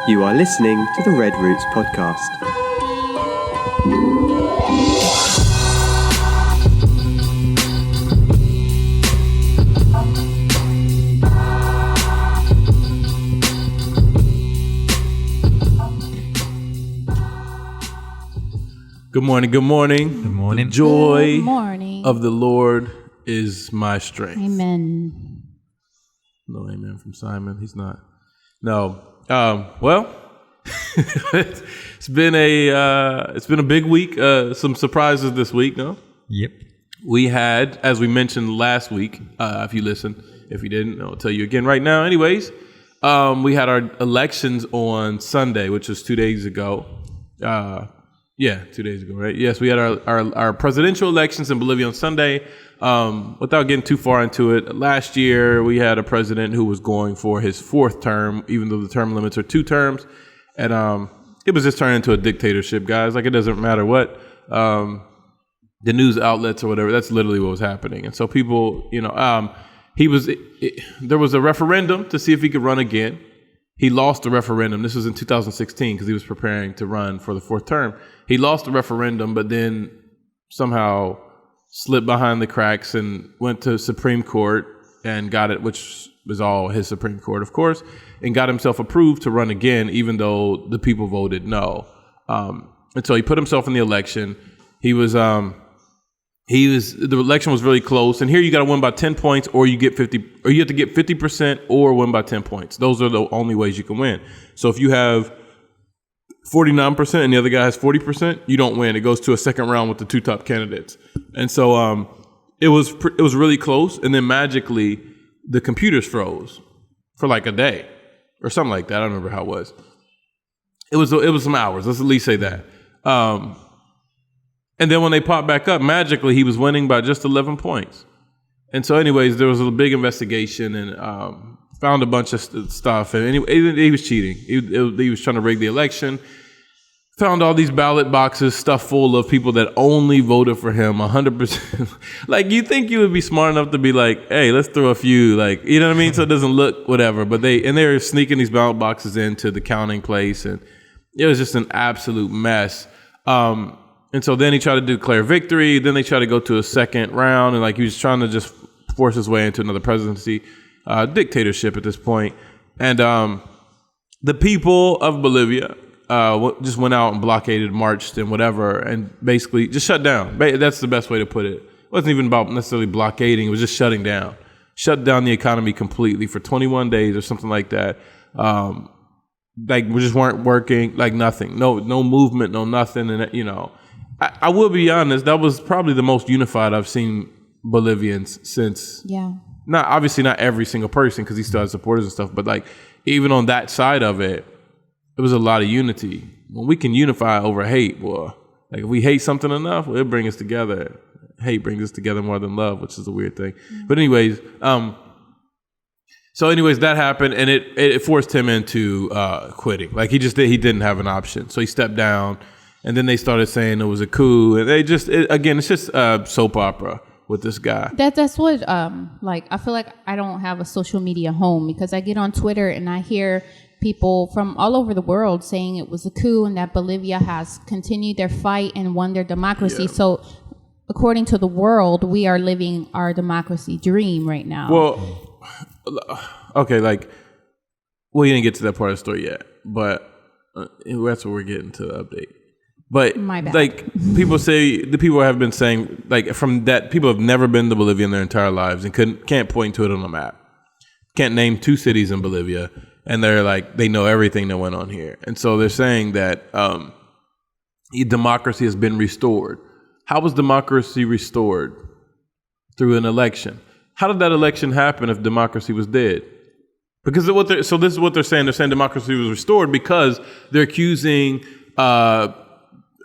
You are listening to the Red Roots podcast. Good morning, good morning. Good morning. The joy Good morning. of the Lord is my strength. Amen. No amen from Simon. He's not. No. Well, it's been a big week. Some surprises this week, no? Yep. We had, as we mentioned last week, if you listened, if you didn't, I'll tell you again right now. Anyways, we had our elections on Sunday, which was 2 days ago. 2 days ago, right? Yes, we had our presidential elections in Bolivia on Sunday. Without getting too far into it, last year we had a president who was going for his fourth term, even though the term limits are 2 terms. And it was just turned into a dictatorship, guys. Like, it doesn't matter what the news outlets or whatever, that's literally what was happening. And so people, there was a referendum to see if he could run again. He lost the referendum. This was in 2016 because he was preparing to run for the 4th term. He lost the referendum, but then somehow slipped behind the cracks and went to Supreme Court and got it, which was all his Supreme Court, of course, and got himself approved to run again, even though the people voted no. And so he put himself in the election. The election was really close. And here you got to win by 10 points or you have to get 50% or win by 10 points. Those are the only ways you can win. So if you have 49% and the other guy has 40%, you don't win. It goes to a second round with the 2 top candidates. And so it was really close. And then magically the computers froze for like a day or something like that. I don't remember how it was. It was some hours. Let's at least say that. And then when they popped back up, magically he was winning by just 11 points. And so anyways, there was a big investigation and found a bunch of stuff. And he was cheating. He was trying to rig the election. Found all these ballot boxes stuffed full of people that only voted for him 100%. Like, you think you would be smart enough to be like, hey, let's throw a few, like, you know what I mean? So it doesn't look whatever. But they were sneaking these ballot boxes into the counting place. And it was just an absolute mess. And so then he tried to declare victory. Then they tried to go to a second round. And like, he was trying to just force his way into another presidency, dictatorship at this point. And the people of Bolivia just went out and blockaded, marched and whatever, and basically just shut down. That's the best way to put it. It wasn't even about necessarily blockading. It was just shutting down. Shut down the economy completely for 21 days or something like that. Like, we just weren't working, like nothing. No movement, no nothing. And, I will be honest, that was probably the most unified I've seen Bolivians since. Yeah. Obviously not every single person, because he still has supporters and stuff, but like, even on that side of it, it was a lot of unity. When we can unify over hate, boy, like, if we hate something enough, it'll bring us together. Hate brings us together more than love, which is a weird thing. But anyways, that happened, and it forced him into quitting. Like, he didn't have an option, so he stepped down. And then they started saying it was a coup, and it's just a soap opera with this guy. That's what I feel like I don't have a social media home, because I get on Twitter and I hear people from all over the world saying it was a coup and that Bolivia has continued their fight and won their democracy. Yeah. So according to the world, we are living our democracy dream right now. Well, okay, we didn't get to that part of the story yet, but that's what we're getting to the update. But like, people say, the people have been saying, like, from that, people have never been to Bolivia in their entire lives and can't point to it on a map. Can't name 2 cities in Bolivia, and they're like, they know everything that went on here. And so they're saying that democracy has been restored. How was democracy restored? Through an election. How did that election happen if democracy was dead? Because this is what they're saying. They're saying democracy was restored because they're accusing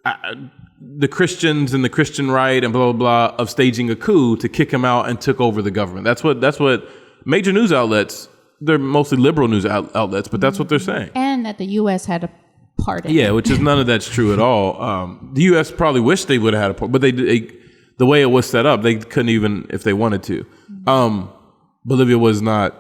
the Christians and the Christian right and blah, blah, blah of staging a coup to kick him out and took over the government. That's what major news outlets, they're mostly liberal news outlets, but that's what they're saying. And that the U.S. had a part in it. Yeah, which is none of that's true at all. The U.S. probably wished they would have had a part, but the way it was set up, they couldn't even if they wanted to. Bolivia was not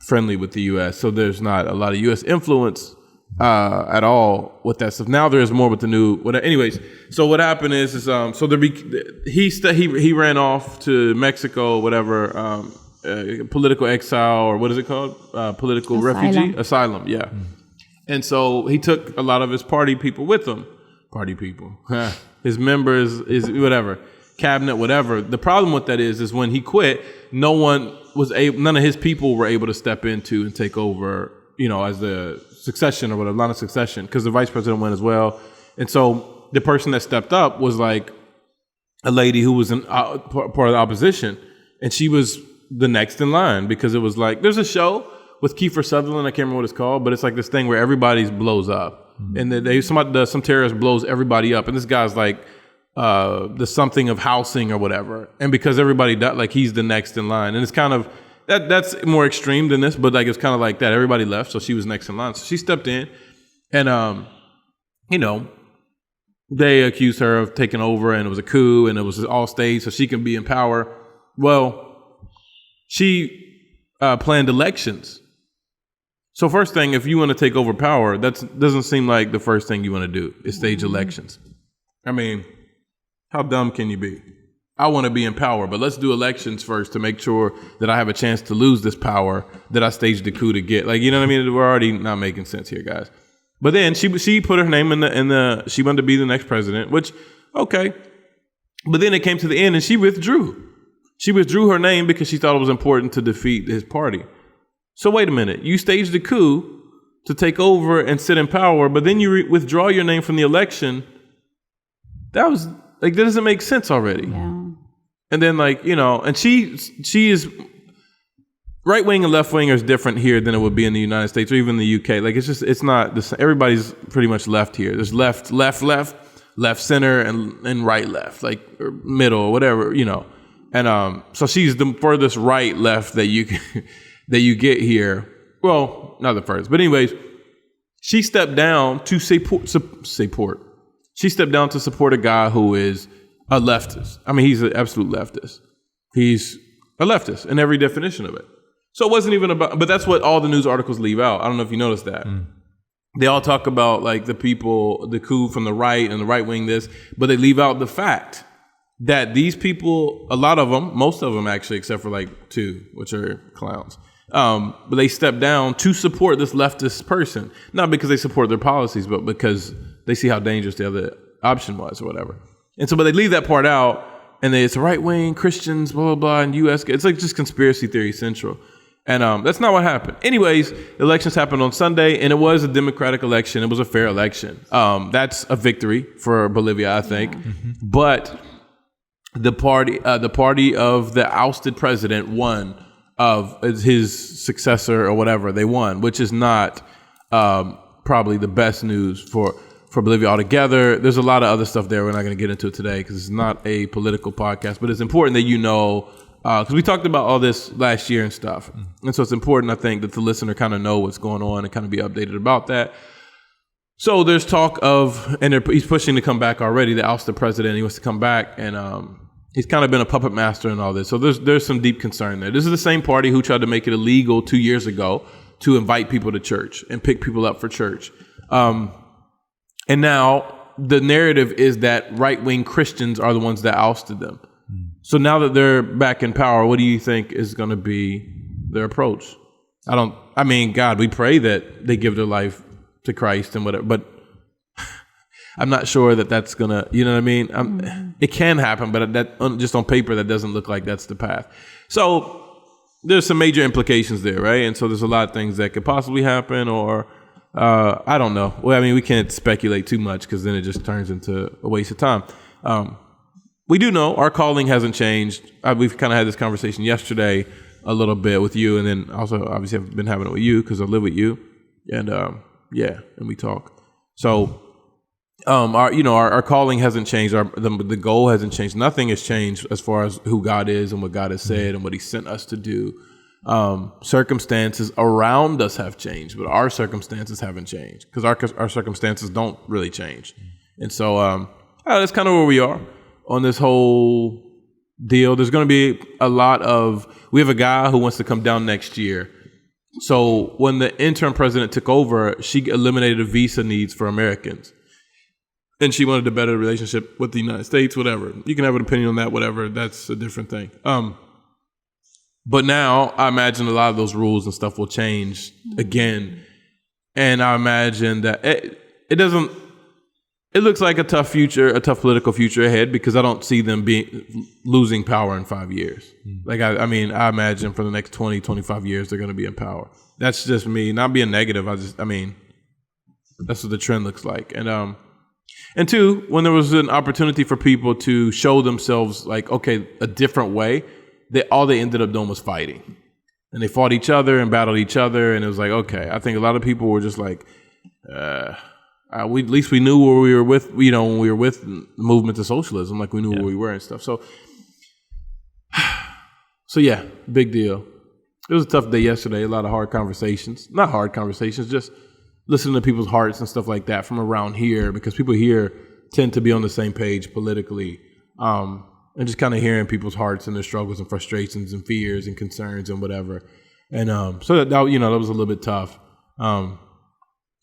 friendly with the U.S., so there's not a lot of U.S. influence at all with that stuff. Now there's more with the new. Anyways, so what happened is he ran off to Mexico, whatever, political exile, or what is it called? Political refugee asylum. Yeah. And so he took a lot of his party people with him. Party people, his members, his whatever, cabinet, whatever. The problem with that is when he quit, none of his people were able to step into and take over, as the succession or whatever, line of succession, because the vice president went as well. And so the person that stepped up was like a lady who was part of the opposition, and she was the next in line, because it was like, there's a show with Kiefer Sutherland, I can't remember what it's called, but it's like this thing where everybody's blows up. And some terrorist blows everybody up, and this guy's like the something of housing or whatever, and because everybody died, like he's the next in line, and it's kind of that's more extreme than this, but like it's kind of like that. Everybody left, so she was next in line, so she stepped in, and they accused her of taking over, and it was a coup, and it was all staged so she can be in power. Well, she planned elections. So first thing, if you want to take over power, that doesn't seem like the first thing you want to do is stage elections. I mean, how dumb can you be? I want to be in power, but let's do elections first to make sure that I have a chance to lose this power that I staged the coup to get. Like, you know what I mean? We're already not making sense here, guys. But then she put her name in the she wanted to be the next president, which, okay. But then it came to the end and she withdrew. She withdrew her name because she thought it was important to defeat his party. So wait a minute, you staged a coup to take over and sit in power, but then you withdraw your name from the election. That doesn't make sense already. Yeah. And then and she is right wing and left wing is different here than it would be in the United States or even the UK. Like it's not the same. Everybody's pretty much left here. There's left, center, and right left, like or middle or whatever, And so she's the furthest right left that you get here. Well, not the first, but anyways, she stepped down to support. She stepped down to support a guy who is a leftist. I mean, he's an absolute leftist. He's a leftist in every definition of it. So it wasn't even about, but that's what all the news articles leave out. I don't know if you noticed that. They all talk about like the coup from the right and the right wing but they leave out the fact that these people, a lot of them, most of them actually, except for like two, which are clowns, but they stepped down to support this leftist person, not because they support their policies, but because they see how dangerous the other option was or whatever. And so, but they leave that part out, and it's right wing Christians, blah blah blah, and U.S. It's like just conspiracy theory central, and that's not what happened. Anyways, elections happened on Sunday, and it was a democratic election. It was a fair election. That's a victory for Bolivia, I think, but the party of the ousted president won. Of his successor or whatever, they won, which is not probably the best news for Bolivia altogether. There's a lot of other stuff there we're not going to get into today because it's not a political podcast, but it's important that because we talked about all this last year and stuff. And so it's important, I think, that the listener kind of know what's going on and kind of be updated about that. So there's talk of, and he's pushing to come back already, the ousted president. He wants to come back, and he's kind of been a puppet master in all this. So there's some deep concern there. This is the same party who tried to make it illegal 2 years ago to invite people to church and pick people up for church. And now the narrative is that right-wing Christians are the ones that ousted them. So now that they're back in power, what do you think is going to be their approach? God, we pray that they give their life to Christ and whatever, but I'm not sure that that's going to, you know what I mean? It can happen, but that just on paper, that doesn't look like that's the path. So there's some major implications there, right? And so there's a lot of things that could possibly happen, or I don't know. Well, I mean, we can't speculate too much because then it just turns into a waste of time. We do know our calling hasn't changed. We've kind of had this conversation yesterday a little bit with you, and then also obviously I've been having it with you because I live with you, and and we talk. So our calling hasn't changed. The goal hasn't changed. Nothing has changed as far as who God is and what God has said and what He sent us to do. Circumstances around us have changed, but our circumstances haven't changed because our circumstances don't really change. And so that's kind of where we are on this whole deal. There's going to be we have a guy who wants to come down next year So when the interim president took over, she eliminated the visa needs for Americans. And she wanted a better relationship with the United States, whatever. You can have an opinion on that, whatever. That's a different thing. But now I imagine a lot of those rules and stuff will change again. And I imagine that it looks like a tough political future ahead, because I don't see them losing power in 5 years. Like, I imagine for the next 20, 25 years, they're going to be in power. That's just me, not being negative. That's what the trend looks like. And two, when there was an opportunity for people to show themselves, like, okay, a different way, all they ended up doing was fighting. And they fought each other and battled each other. And it was like, okay, I think a lot of people were just like, at least we knew where we were with, when we were with the movement to socialism, like we knew where we were and stuff. So yeah, big deal. It was a tough day yesterday. A lot of hard conversations, not hard conversations, just listening to people's hearts and stuff like that from around here, because people here tend to be on the same page politically, and just kind of hearing people's hearts and their struggles and frustrations and fears and concerns and whatever. And so that was a little bit tough.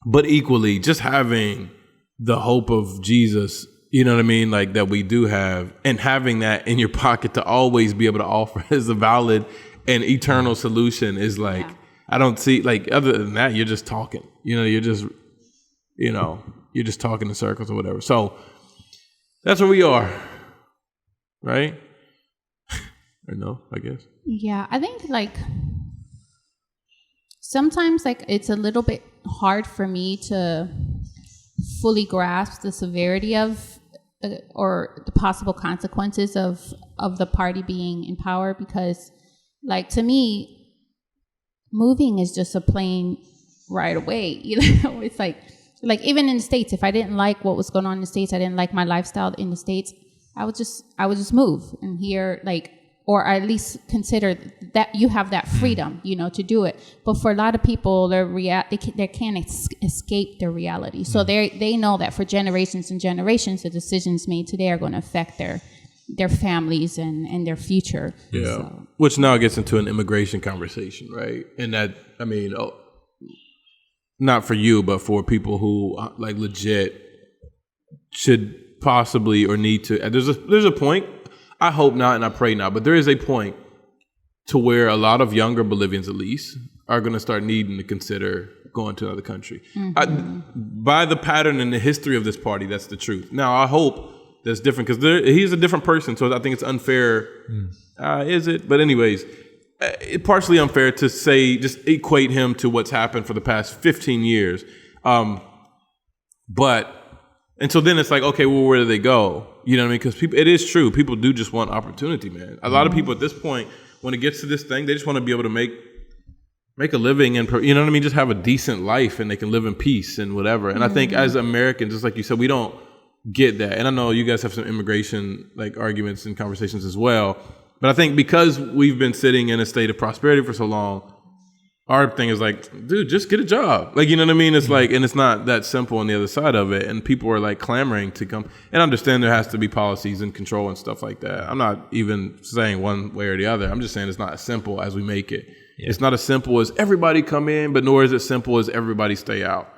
But equally, just having the hope of Jesus, you know what I mean, like that we do have, and having that in your pocket to always be able to offer as a valid and eternal solution is like, I don't see, like, other than that, you're just talking. You're just talking in circles or whatever. So that's where we are, right? Or no, I guess. Yeah, I think like sometimes like it's a little bit hard for me to fully grasp the severity of or the possible consequences of the party being in power, because like to me, moving is just a plain right away. It's like even in the States, if I didn't like what was going on in the States, I didn't like my lifestyle in the States, I would just move. And here, like, or at least consider that you have that freedom, to do it. But for a lot of people, they can't escape their reality. So they know that for generations and generations, the decisions made today are going to affect their families and their future. Yeah. So. Which now gets into an immigration conversation, right? And that, not for you, but for people who like legit should possibly or need to. There's a point. I hope not, and I pray not, but there is a point to where a lot of younger Bolivians, at least, are going to start needing to consider going to another country. Mm-hmm. By the pattern and the history of this party, that's the truth. Now, I hope that's different, because he's a different person, so I think it's unfair. Is it? But anyways, it's partially unfair to say, just equate him to what's happened for the past 15 years. And so then it's like, okay, well, where do they go? You know what I mean? Because it is true. People do just want opportunity, man. A lot of people at this point, when it gets to this thing, they just want to be able to make a living and, you know what I mean? Just have a decent life, and they can live in peace and whatever. And I think as Americans, just like you said, we don't get that. And I know you guys have some immigration like arguments and conversations as well. But I think because we've been sitting in a state of prosperity for so long, our thing is like, dude, just get a job. Like, you know what I mean? It's like, and it's not that simple on the other side of it. And people are like clamoring to come and understand there has to be policies and control and stuff like that. I'm not even saying one way or the other. I'm just saying it's not as simple as we make it. Yeah. It's not as simple as everybody come in, but nor is it simple as everybody stay out.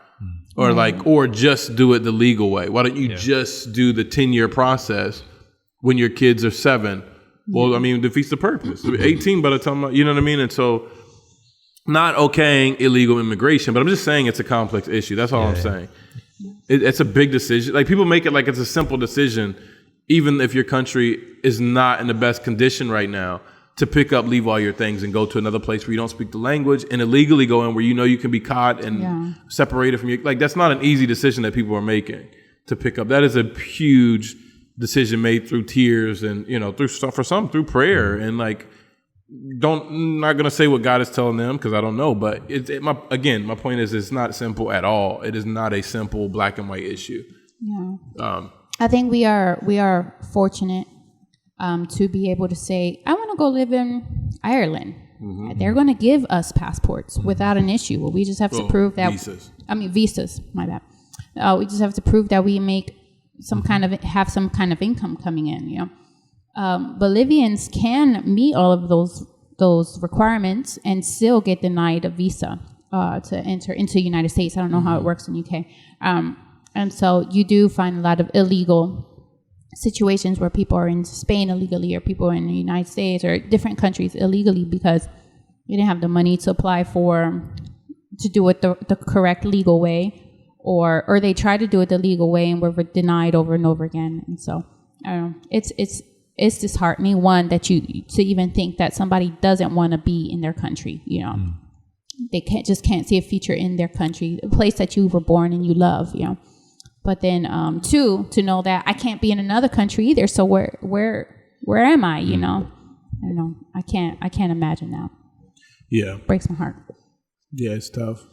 Or just do it the legal way. Why don't you just do the 10-year process when your kids are 7? Well, I mean, it defeats the purpose. 18 by the time, you know what I mean? And so, not okaying illegal immigration, but I'm just saying it's a complex issue. That's all I'm saying. It's a big decision. Like, people make it like it's a simple decision, even if your country is not in the best condition right now, to pick up, leave all your things and go to another place where you don't speak the language and illegally go in where you can be caught and separated from you. Like, that's not an easy decision that people are making to pick up. That is a huge decision made through tears and, through prayer and like, I'm not going to say what God is telling them because I don't know, but my point is it's not simple at all. It is not a simple black and white issue. Yeah. I think we are fortunate to be able to say, I want to go live in Ireland. Mm-hmm. They're going to give us passports without an issue. Well, we just have to prove that. Visas. My bad. We just have to prove that we make have some kind of income coming in. Bolivians can meet all of those requirements and still get denied a visa to enter into the United States. I don't know how it works in UK. And so you do find a lot of illegal situations where people are in Spain illegally, or people are in the United States or different countries illegally because you didn't have the money to apply to do it the correct legal way, or they tried to do it the legal way and were denied over and over again. And so I don't know. It's disheartening, one, that to even think that somebody doesn't want to be in their country. They can't see a future in their country, a place that you were born and you love. But then, two, to know that I can't be in another country either. So where am I? I don't know. I can't imagine that. Yeah, breaks my heart. Yeah, it's tough.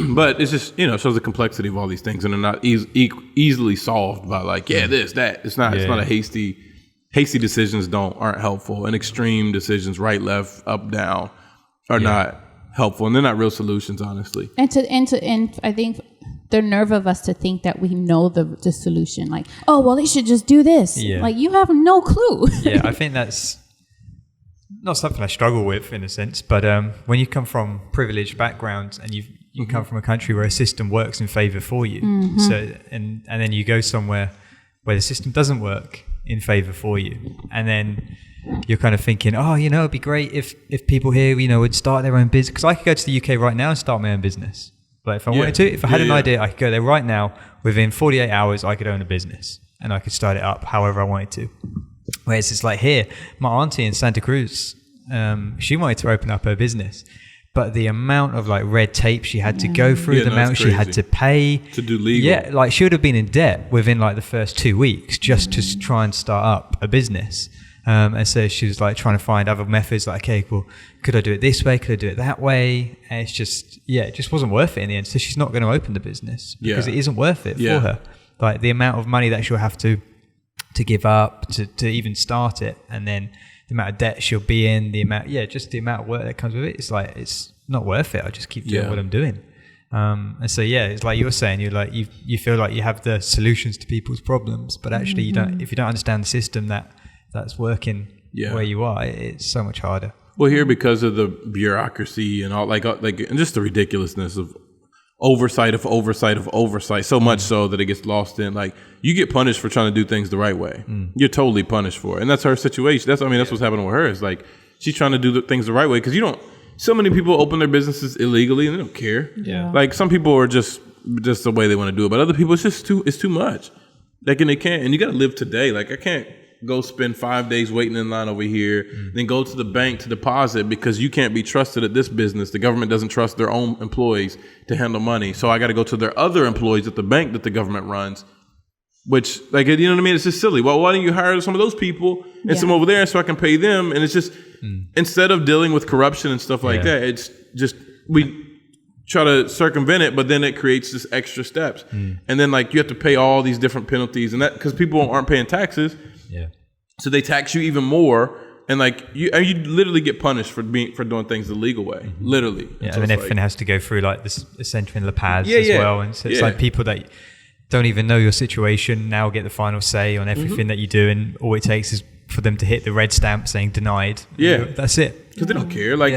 But it's just shows the complexity of all these things, and they're not easily solved by like this, that. It's not a hasty decisions aren't helpful, and extreme decisions, right, left, up, down, are not helpful, and they're not real solutions, honestly. And I think the nerve of us to think that we know the solution, like, oh well, they should just do this. Like, you have no clue. I think that's not something I struggle with in a sense, but when you come from privileged backgrounds and you come from a country where a system works in favor for you, so and then you go somewhere where the system doesn't work in favor for you, and then you're kind of thinking, it'd be great if people here, would start their own business, because I could go to the UK right now and start my own business. But if I wanted to, if I had an idea, I could go there right now. Within 48 hours, I could own a business and I could start it up however I wanted to. Whereas it's like here, my auntie in Santa Cruz, she wanted to open up her business, but the amount of like red tape she had to go through, the amount she had to pay to do legal, like she would have been in debt within like the first 2 weeks just to try and start up a business. And so she was like trying to find other methods, like, okay, well, could I do it this way? Could I do it that way? And it's just, it just wasn't worth it in the end. So she's not going to open the business because it isn't worth it for her. Like the amount of money that she'll have to give up to even start it, and then the amount of debt she'll be in, just the amount of work that comes with it. It's like, it's not worth it. I just keep doing what I'm doing. And so, it's like you're saying, you're like, you feel like you have the solutions to people's problems, but actually you don't, if you don't understand the system that's working where you are, it's so much harder. Well, here, because of the bureaucracy and all, like, and just the ridiculousness of oversight, so much so that it gets lost in, like, you get punished for trying to do things the right way. You're totally punished for it. And that's her situation. That's what's happening with her. It's like, she's trying to do things the right way, because so many people open their businesses illegally and they don't care. Like, some people are just the way they want to do it, but other people, it's too much. Like, and they can't, and you got to live today. Like, I can't go spend 5 days waiting in line over here, then go to the bank to deposit because you can't be trusted at this business. The government doesn't trust their own employees to handle money. So I got to go to their other employees at the bank that the government runs, which, like, you know what I mean? It's just silly. Well, why don't you hire some of those people and some over there so I can pay them? And it's just, instead of dealing with corruption and stuff like that, it's just, we try to circumvent it, but then it creates this extra steps. And then, like, you have to pay all these different penalties, and that because people aren't paying taxes. So they tax you even more, and like you literally get punished for doing things the legal way, literally. And then everything has to go through like this Centre in La Paz as well, and so it's like people that don't even know your situation now get the final say on everything that you do, and all it takes is for them to hit the red stamp saying denied. That's it. Because they don't care. Like,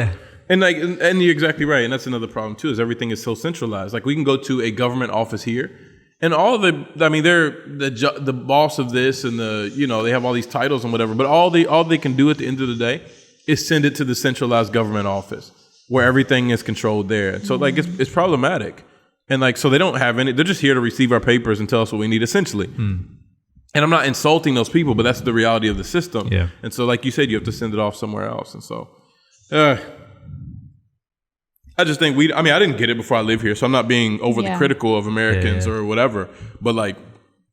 and you're exactly right, and that's another problem too. Is everything is so centralized. Like, we can go to a government office here. And all they're the boss of this, and they have all these titles and whatever. But all they can do at the end of the day is send it to the centralized government office where everything is controlled there. And so like it's problematic, and like so they don't have any. They're just here to receive our papers and tell us what we need, essentially. And I'm not insulting those people, but that's the reality of the system. And so, like you said, you have to send it off somewhere else. And so, I just think I didn't get it before I lived here, so I'm not being overly critical of Americans or whatever. But like,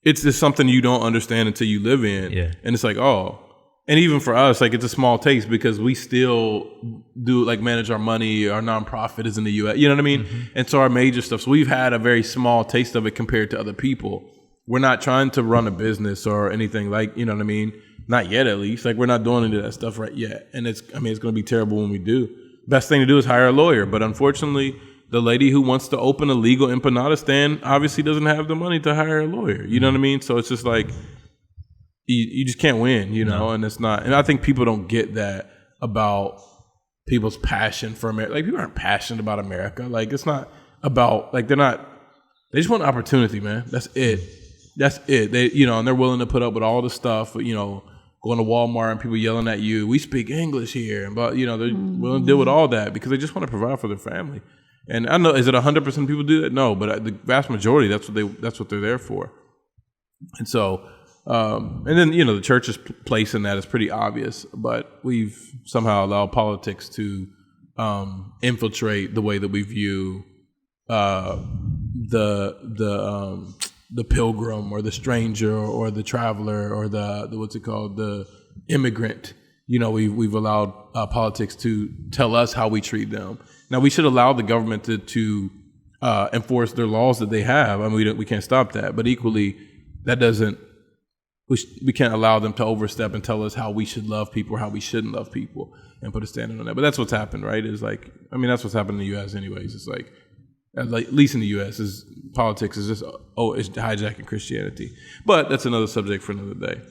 it's just something you don't understand until you live in. And it's like, and even for us, like, it's a small taste because we still do like manage our money. Our nonprofit is in the U.S. You know what I mean? And so our major stuff. So we've had a very small taste of it compared to other people. We're not trying to run a business or anything like, you know what I mean? Not yet, at least. Like, we're not doing any of that stuff right yet. And it's going to be terrible when we do. Best thing to do is hire a lawyer. But unfortunately, the lady who wants to open a legal empanada stand obviously doesn't have the money to hire a lawyer. You know what I mean? So it's just like, you just can't win, and it's not. And I think people don't get that about people's passion for America. Like, people aren't passionate about America. Like, it's not about, like, they just want opportunity, man. That's it. They, and they're willing to put up with all the stuff, going to Walmart and people yelling at you, we speak English here. But, they're willing to deal with all that because they just want to provide for their family. And I know, is it 100% people do that? No, but the vast majority, that's what they're there for. And so, and then, the church's place in that is pretty obvious, but we've somehow allowed politics to infiltrate the way that we view the pilgrim or the stranger or the traveler or the immigrant. We've allowed politics to tell us how we treat them. Now, we should allow the government to enforce their laws that they have. I mean, we can't stop that, but equally, that doesn't. We can't allow them to overstep and tell us how we should love people or how we shouldn't love people and put a standard on that. But that's what's happened, right? That's what's happened in the U.S. anyways. It's like, at least in the U.S., is politics is just it's hijacking Christianity. But that's another subject for another day,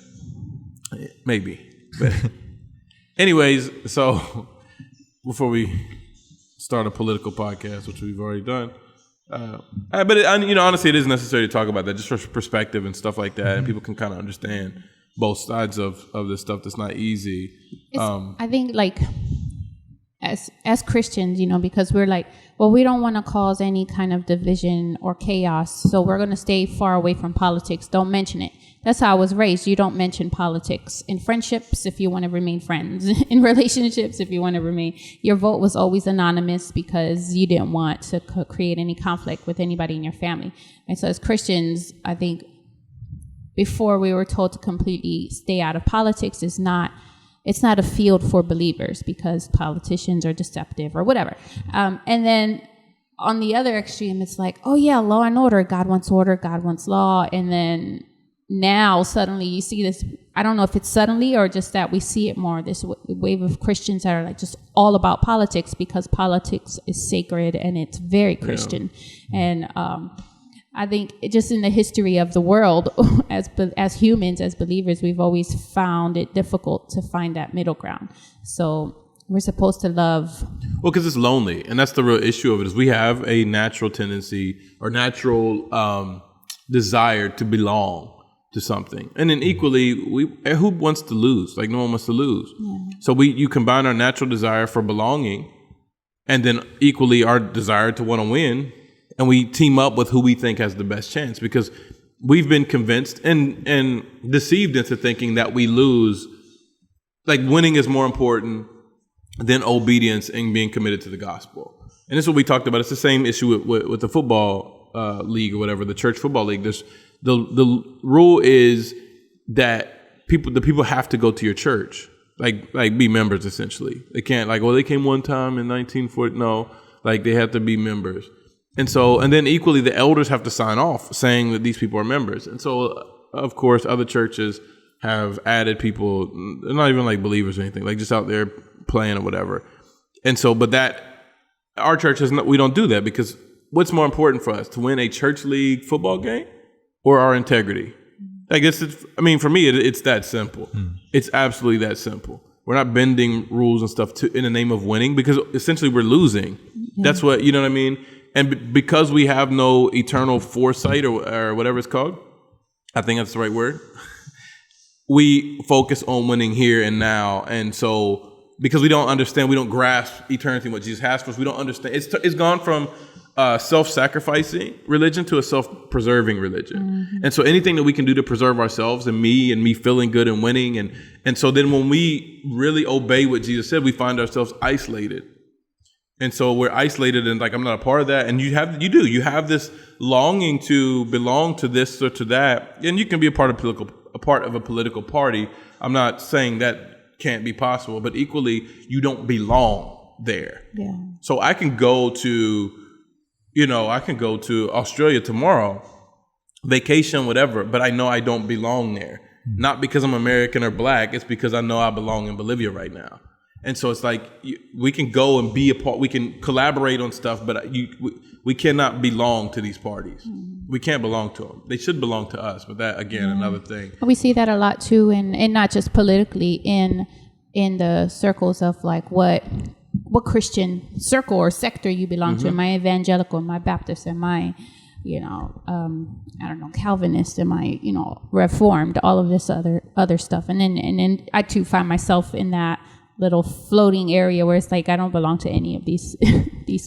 maybe. But anyways, so before we start a political podcast, which we've already done. But honestly, it is necessary to talk about that just for perspective and stuff like that, and people can kind of understand both sides of this stuff. That's not easy. I think, like, as Christians, because we're like, well, we don't want to cause any kind of division or chaos, so we're going to stay far away from politics. Don't mention it. That's how I was raised. You don't mention politics in friendships if you want to remain friends. In relationships, if you want to remain. Your vote was always anonymous because you didn't want to create any conflict with anybody in your family. And so as Christians, I think before we were told to completely stay out of politics, it's not a field for believers because politicians are deceptive or whatever. And then on the other extreme, it's like, oh yeah, law and order. God wants order. God wants law. And then now suddenly you see this, I don't know if it's suddenly or just that we see it more, this wave of Christians that are like just all about politics because politics is sacred and it's very Christian. Yeah. And I think just in the history of the world, as humans, as believers, we've always found it difficult to find that middle ground. So we're supposed to love. Well, because it's lonely, and that's the real issue of it. Is we have a natural tendency or natural desire to belong to something, and then equally, who wants to lose? Like, no one wants to lose. Yeah. So you combine our natural desire for belonging, and then equally our desire to want to win. And we team up with who we think has the best chance because we've been convinced and deceived into thinking that we lose. Like, winning is more important than obedience and being committed to the gospel. And this is what we talked about. It's the same issue with the football league or whatever, the church football league. There's the rule is that the people have to go to your church, like be members essentially. They can't they came one time in 1940. No, like they have to be members. And then equally, the elders have to sign off saying that these people are members. And so, of course, other churches have added people, they're not even like believers or anything, like just out there playing or whatever. And so, but our church we don't do that because what's more important for us, to win a church league football game or our integrity? I guess for me, it's that simple. It's absolutely that simple. We're not bending rules and stuff in the name of winning because essentially we're losing. Yeah. That's what, you know what I mean? And because we have no eternal foresight or whatever it's called, I think that's the right word, we focus on winning here and now. And so because we don't understand, we don't grasp eternity, what Jesus has for us, we don't understand. It's gone from self-sacrificing religion to a self-preserving religion. Mm-hmm. And so anything that we can do to preserve ourselves and me feeling good and winning. And so then when we really obey what Jesus said, we find ourselves isolated. And so we're isolated and like, I'm not a part of that. And you have this longing to belong to this or to that. And you can be a part of a political party. I'm not saying that can't be possible, but equally you don't belong there. Yeah. So I can go to Australia tomorrow, vacation, whatever, but I know I don't belong there. Not because I'm American or black. It's because I know I belong in Bolivia right now. And so it's like we can go and be a part. We can collaborate on stuff, but we cannot belong to these parties. We can't belong to them. They should belong to us. But that, again, another thing. We see that a lot too, and not just politically in the circles of like what what Christian circle or sector you belong to. Am I evangelical? Am I Baptist? Am I, I don't know, Calvinist? Am I, Reformed? All of this other stuff. And then I too find myself in that little floating area where it's like I don't belong to any of these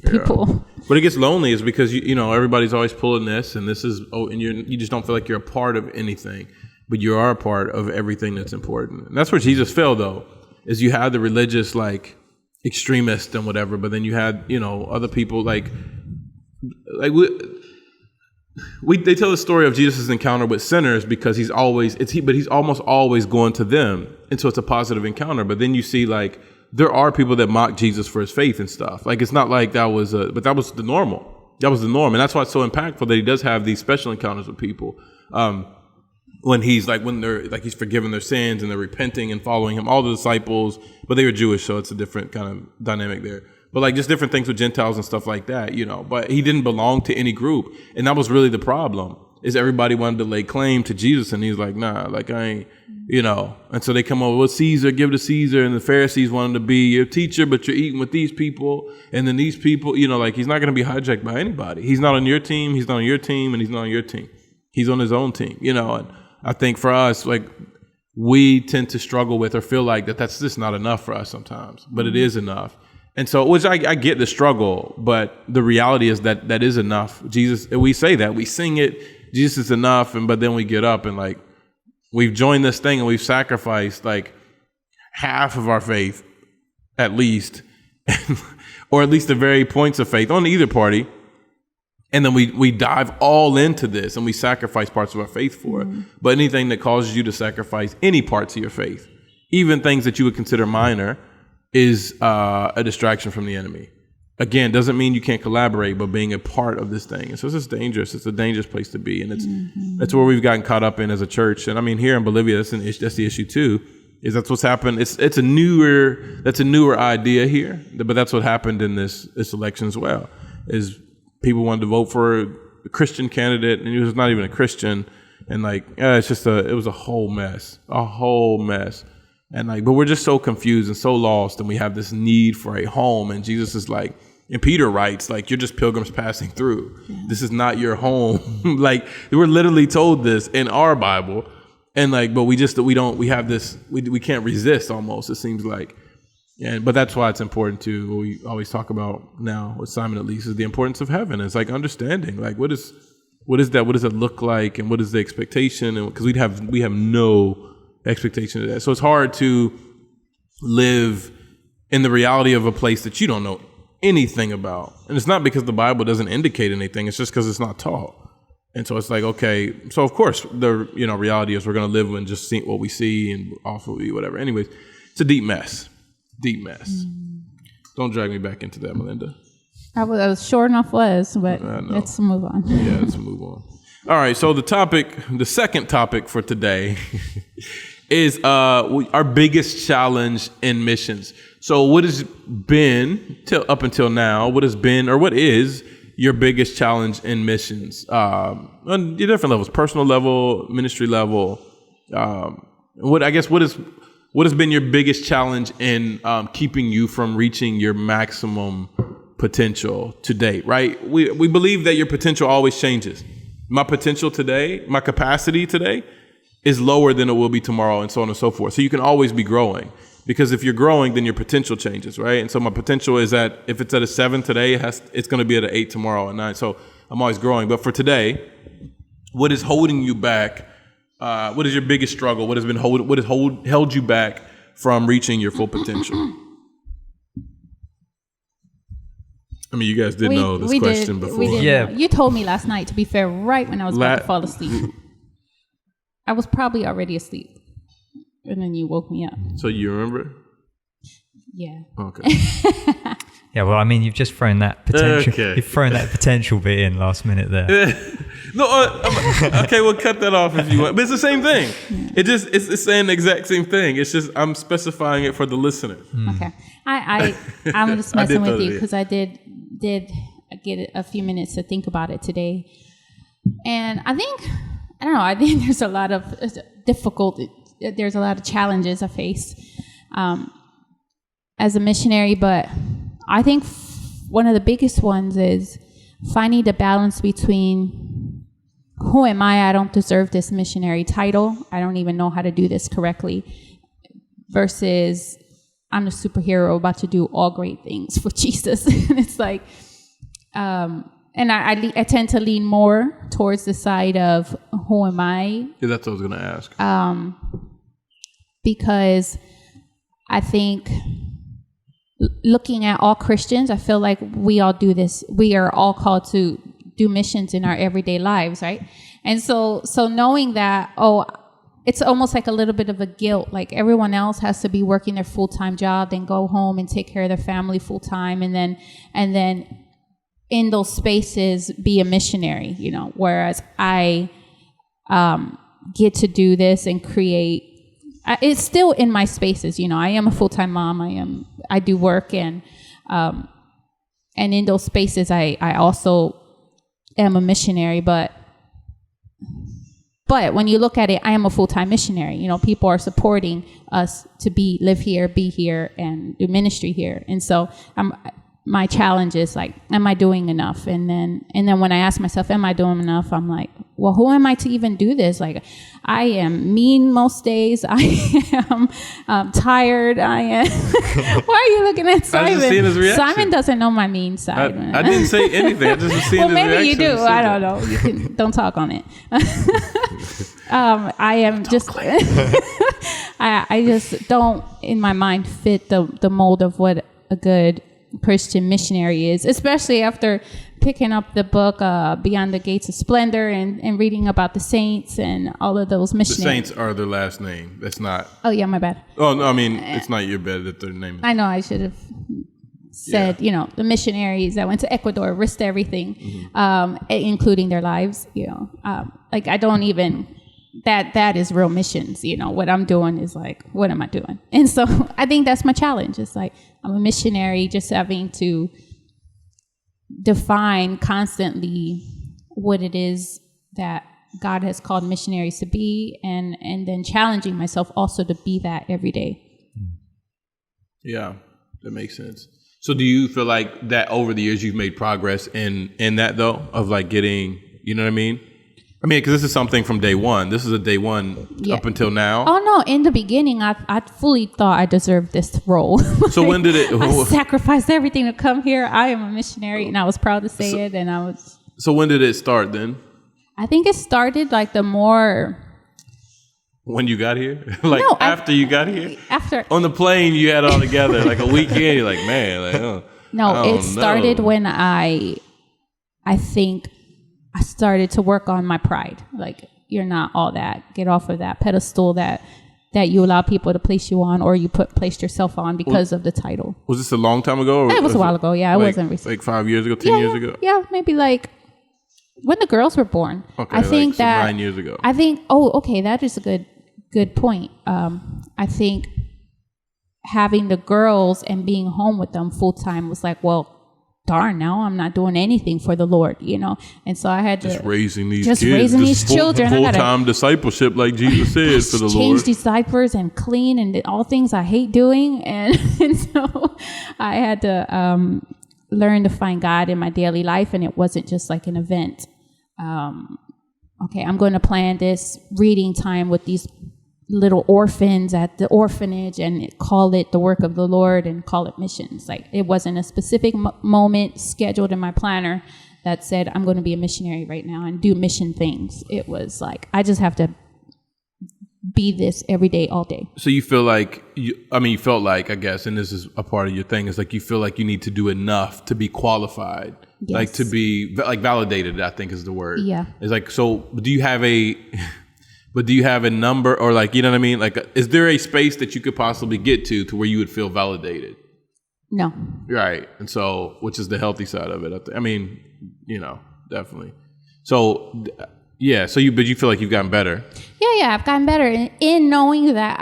people. But it gets lonely is because everybody's always pulling this, and this is and you just don't feel like you're a part of anything, but you are a part of everything that's important. And that's where Jesus fell, though, is you had the religious extremists and whatever, but then you had other people they tell the story of Jesus' encounter with sinners because he's almost always going to them, and so it's a positive encounter. But then you see there are people that mock Jesus for his faith and stuff. It's not like that was but that was the normal. That was the norm, and that's why it's so impactful that he does have these special encounters with people. When he's when they're he's forgiving their sins and they're repenting and following him, all the disciples, but they were Jewish, so it's a different kind of dynamic there. But just different things with Gentiles and stuff like that, But he didn't belong to any group, and that was really the problem. Is everybody wanted to lay claim to Jesus, and he's like, nah, I ain't, And so they come over, well, Caesar, give to Caesar, and the Pharisees wanted to be your teacher, but you're eating with these people, and then these people, he's not going to be hijacked by anybody. He's not on your team, he's not on your team, and he's not on your team. He's on his own team, And I think for us, we tend to struggle with or feel like that's just not enough for us sometimes, but it is enough. And so, which I get the struggle, but the reality is that is enough. Jesus, we say that, we sing it, Jesus is enough, but then we get up and we've joined this thing and we've sacrificed half of our faith, at least, or at least the very points of faith on either party. And then we dive all into this and we sacrifice parts of our faith for it. But anything that causes you to sacrifice any parts of your faith, even things that you would consider minor, is a distraction from the enemy. Again, doesn't mean you can't collaborate, but being a part of this thing. And so it's just dangerous. It's a dangerous place to be. And that's where we've gotten caught up in as a church. And I mean, here in Bolivia, that's the issue too, is that's what's happened. That's a newer idea here, but that's what happened in this election as well, is people wanted to vote for a Christian candidate, and he was not even a Christian. And it was a whole mess. And but we're just so confused and so lost, and we have this need for a home. And Jesus is and Peter writes, you're just pilgrims passing through. Yeah. This is not your home. We're literally told this in our Bible. And but we have this, we can't resist almost, it seems like. But that's why it's important to, what we always talk about now with Simon at least, is the importance of heaven. It's understanding, what is that? What does it look like? And what is the expectation? And because we have no expectation of that. So it's hard to live in the reality of a place that you don't know anything about. And it's not because the Bible doesn't indicate anything. It's just because it's not taught. And so it's okay. So of course the reality is we're going to live and just see what we see and also whatever. Anyways, it's a deep mess. Don't drag me back into that, Melinda. I was sure enough but let's move on. Yeah, let's move on. All right. So the second topic for today is our biggest challenge in missions. So what has been up until now? What is your biggest challenge in missions on your different levels, personal level, ministry level? What has been your biggest challenge in keeping you from reaching your maximum potential to date? Right? We believe that your potential always changes. My potential today, my capacity today, is lower than it will be tomorrow, and so on and so forth. So you can always be growing, because if you're growing, then your potential changes, right? And so my potential is that if it's at a 7 today, it's going to be at an 8 tomorrow, and 9. So I'm always growing. But for today, what is holding you back? What is your biggest struggle? What has held you back from reaching your full potential? I mean, you guys did know this question before. Yeah. You told me last night, to be fair, right when I was about to fall asleep. I was probably already asleep. And then you woke me up. So you remember? Yeah. Okay. Yeah, well, I mean, you've just thrown that potential. Okay. You've thrown that potential bit in last minute there. No, okay, we'll cut that off if you want. But it's the same thing. It's saying the exact same thing. It's just I'm specifying it for the listener. Okay. I'm just messing with you because I did get a few minutes to think about it today, and I think there's a lot of there's a lot of challenges I face as a missionary, but I think one of the biggest ones is finding the balance between who am I don't deserve this missionary title, I don't even know how to do this correctly, versus I'm the superhero about to do all great things for Jesus. And it's like, and I tend to lean more towards the side of who am I? Yeah, that's what I was going to ask. Because I think looking at all Christians, I feel like we all do this. We are all called to do missions in our everyday lives, right? And so knowing that, it's almost like a little bit of a guilt. Like everyone else has to be working their full-time job, then go home and take care of their family full-time, and then in those spaces be a missionary, whereas I get to do this and create. It's still in my spaces, I am a full-time mom. I do work, and in those spaces I also am a missionary, but when you look at it, I am a full-time missionary. People are supporting us to live here, be here, and do ministry here. And so my challenge is like, am I doing enough? And then when I ask myself, am I doing enough? I'm like, well, who am I to even do this? Like, I am mean most days. I am tired. I am. Why are you looking at Simon? I was just seeing his reaction. Simon doesn't know my mean side. I didn't say anything. I just was seeing his reaction. Well, maybe you do. I don't know. You don't talk on it. I am just. I just don't, in my mind, fit the mold of what a good Christian missionary is, especially after picking up the book Beyond the Gates of Splendor and reading about the saints and all of those missionaries. The saints are their last name. That's not. Oh yeah, my bad. Oh no, I mean it's not your bad that their name is. I know I should have said, the missionaries that went to Ecuador risked everything, including their lives. Like I don't even. That is real missions. What I'm doing is like, what am I doing? And so I think that's my challenge. It's like I'm a missionary, just having to define constantly what it is that God has called missionaries to be, and then challenging myself also to be that every day. Yeah, that makes sense. So do you feel like that over the years you've made progress in that though, of like getting, you know what I mean? Because this is something from day one. This is a day one up until now. Oh, no. In the beginning, I fully thought I deserved this role. So when did it... I sacrificed everything to come here. I am a missionary, and I was proud to say it, and I was... So when did it start then? I think it started like the more... When you got here? After you got here? After... On the plane, you had it all together. Like a weekend, you're like, man, like, oh. No, it started when I think... I started to work on my pride. Like, you're not all that. Get off of that pedestal that you allow people to place you on, or you placed yourself on because of the title. Was this a long time ago? It was a while ago. Yeah, it wasn't recent. Like 5 years ago, 10 years ago? Yeah, maybe like when the girls were born. Okay, I think that 9 years ago. I think. That is a good point. I think having the girls and being home with them full time was like, well, darn, now I'm not doing anything for the Lord, and so I had to raising these children, full-time discipleship, like Jesus said, for the Lord. Change these diapers and clean and all things I hate doing, and so I had to learn to find God in my daily life, and it wasn't just like an event. Okay, I'm going to plan this reading time with these little orphans at the orphanage and call it the work of the Lord and call it missions. Like, it wasn't a specific moment scheduled in my planner that said I'm going to be a missionary right now and do mission things. It was like, I just have to be this every day, all day. So you feel like, you felt like, I guess, and this is a part of your thing, is like you feel like you need to do enough to be qualified, yes. Like to be like validated, I think is the word. Yeah. It's like, so do you have a number, or like, you know what I mean? Like, is there a space that you could possibly get to where you would feel validated? No. Right. And so, which is the healthy side of it. Definitely. So, yeah. So but you feel like you've gotten better. Yeah. I've gotten better in knowing that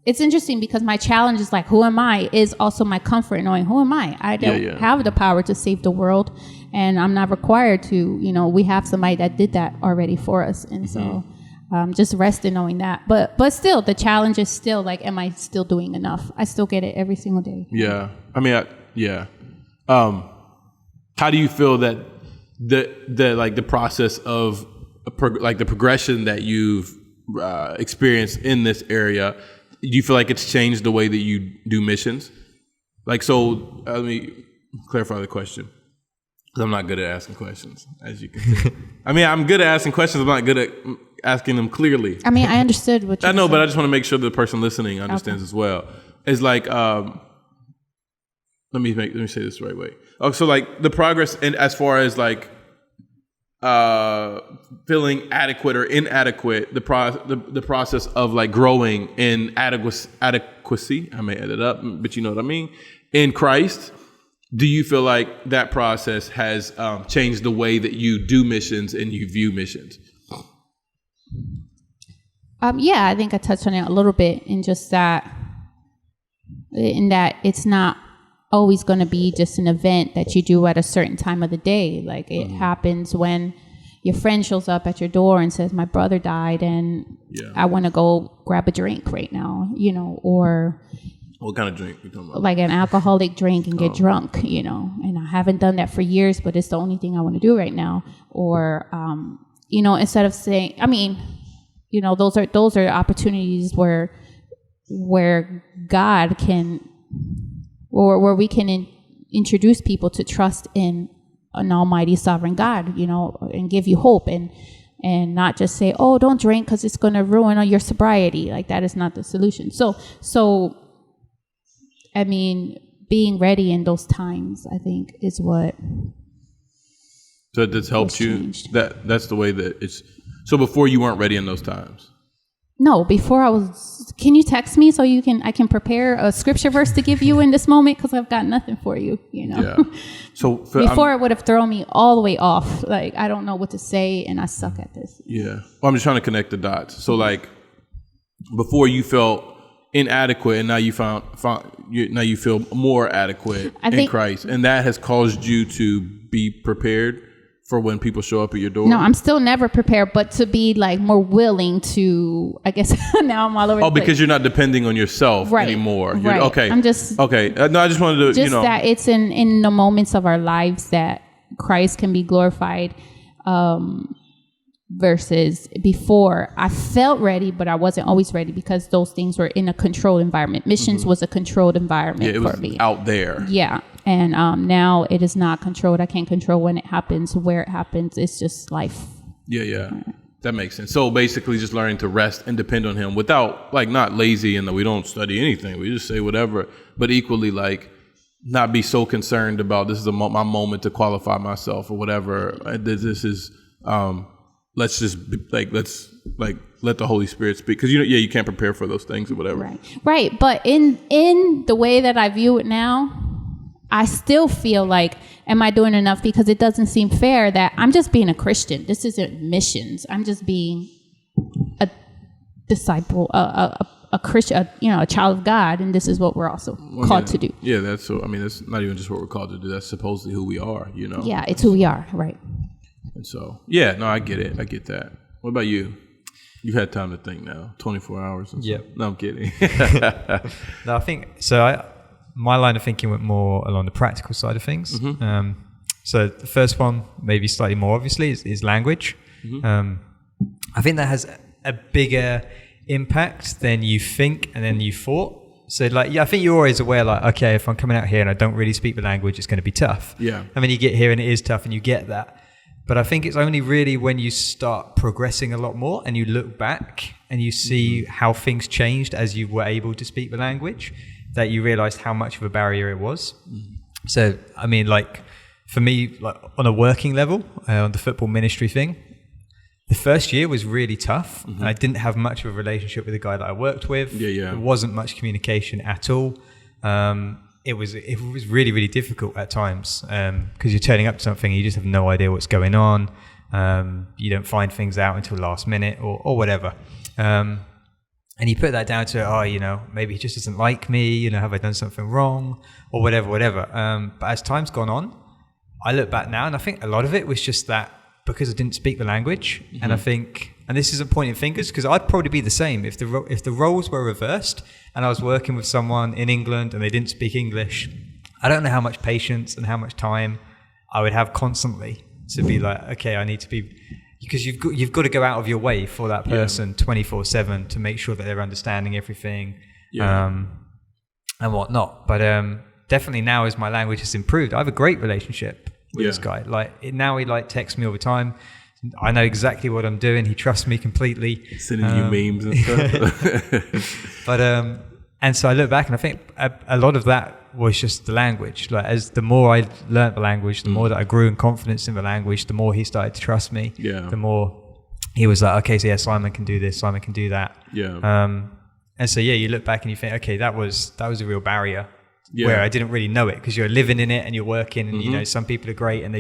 it's interesting because my challenge is like, who am I? Is also my comfort in knowing who am I? I don't have the power to save the world, and I'm not required to. We have somebody that did that already for us, and so just rest in knowing that. But still, the challenge is still like, am I still doing enough? I still get it every single day. Yeah. I mean, yeah. How do you feel that the process of the progression that you've experienced in this area, do you feel like it's changed the way that you do missions? Like, so let me clarify the question, because I'm not good at asking questions, as you can see. I mean, I'm good at asking questions. I'm not good at asking them clearly. I mean, I understood what you I know, said. but I just want to make sure the person listening understands as well. It's like, let me say this the right way. Oh, so like the progress, and as far as like feeling adequate or inadequate, the process of like growing in adequacy. I may edit up, but you know what I mean. In Christ, do you feel like that process has changed the way that you do missions and you view missions? Yeah, I think I touched on it a little bit in that it's not always going to be just an event that you do at a certain time of the day. Like it happens when your friend shows up at your door and says, my brother died and I want to go grab a drink right now, or what kind of drink we talking about? Like an alcoholic drink and get drunk, and I haven't done that for years, but it's the only thing I want to do right now. Or, instead of saying, I mean, those are opportunities where God can, or where we can introduce people to trust in an almighty sovereign God, and give you hope and not just say, oh, don't drink because it's going to ruin your sobriety. Like that is not the solution. So I mean, being ready in those times, I think, is what. So this helped you. That's the way that it's. So before you weren't ready in those times. No, before I was. Can you text me so I can prepare a scripture verse to give you in this moment, because I've got nothing for you. Yeah. So before it would have thrown me all the way off. Like I don't know what to say, and I suck at this. Yeah. Well, I'm just trying to connect the dots. So like, before you felt inadequate, and now you now you feel more adequate in Christ, and that has caused you to be prepared for when people show up at your door. No, I'm still never prepared, but to be like more willing to, I guess. Now I'm all over. Oh, because you're not depending on yourself anymore. Right. Okay. I'm just okay. No, I just wanted to that it's in the moments of our lives that Christ can be glorified. Versus before, I felt ready, but I wasn't always ready because those things were in a controlled environment. Missions was a controlled environment for me. Out there. Yeah. And now it is not controlled. I can't control when it happens, where it happens. It's just life. Yeah. That makes sense. So basically just learning to rest and depend on him without, like, not lazy and that we don't study anything. We just say whatever, but equally, like, not be so concerned about this is my moment to qualify myself or whatever. This is, let's just let the Holy Spirit speak, because you can't prepare for those things or whatever. Right. But in the way that I view it now, I still feel like, am I doing enough? Because it doesn't seem fair that I'm just being a Christian. This isn't missions. I'm just being a disciple, a Christian, a child of God, and this is what we're also called to do. Yeah, that's not even just what we're called to do. That's supposedly who we are. Yeah, it's who we are. Right. And so, no, I get it. I get that. What about you? You've had time to think now, 24 hours. And yep. No, I'm kidding. No, I think so. My line of thinking went more along the practical side of things. Mm-hmm. So the first one, maybe slightly more obviously, is language. Mm-hmm. I think that has a bigger impact than you think and then you thought. So I think you're always aware, okay, if I'm coming out here and I don't really speak the language, it's going to be tough. Yeah. I mean, you get here and it is tough and you get that. But I think it's only really when you start progressing a lot more and you look back and you see how things changed as you were able to speak the language, that you realized how much of a barrier it was. Mm-hmm. So, I mean, for me, on a working level, on the football ministry thing, the first year was really tough. Mm-hmm. And I didn't have much of a relationship with the guy that I worked with. Yeah. There wasn't much communication at all. It was really, really difficult at times because you're turning up to something and you just have no idea what's going on. You don't find things out until last minute or whatever. And you put that down to, maybe he just doesn't like me, have I done something wrong or whatever. But as time's gone on, I look back now and I think a lot of it was just that because I didn't speak the language. Mm-hmm. And I think and this isn't pointing fingers, because I'd probably be the same if the roles were reversed and I was working with someone in England and they didn't speak English. I don't know how much patience and how much time I would have constantly to be like, okay, I need to be, because you've got to go out of your way for that person 24/7 to make sure that they're understanding everything and whatnot. But definitely now, as my language has improved, I have a great relationship with this guy. Now he texts me all the time. I know exactly what I'm doing. He trusts me completely. Sending you memes and stuff. But and so I look back and I think a lot of that was just the language. Like, as the more I learned the language, the more that I grew in confidence in the language, the more he started to trust me. Yeah. The more he was like, okay, so yeah, Simon can do this, Simon can do that. Yeah. And so you look back and you think, okay, that was a real barrier. Where I didn't really know it, because you're living in it and you're working, and some people are great and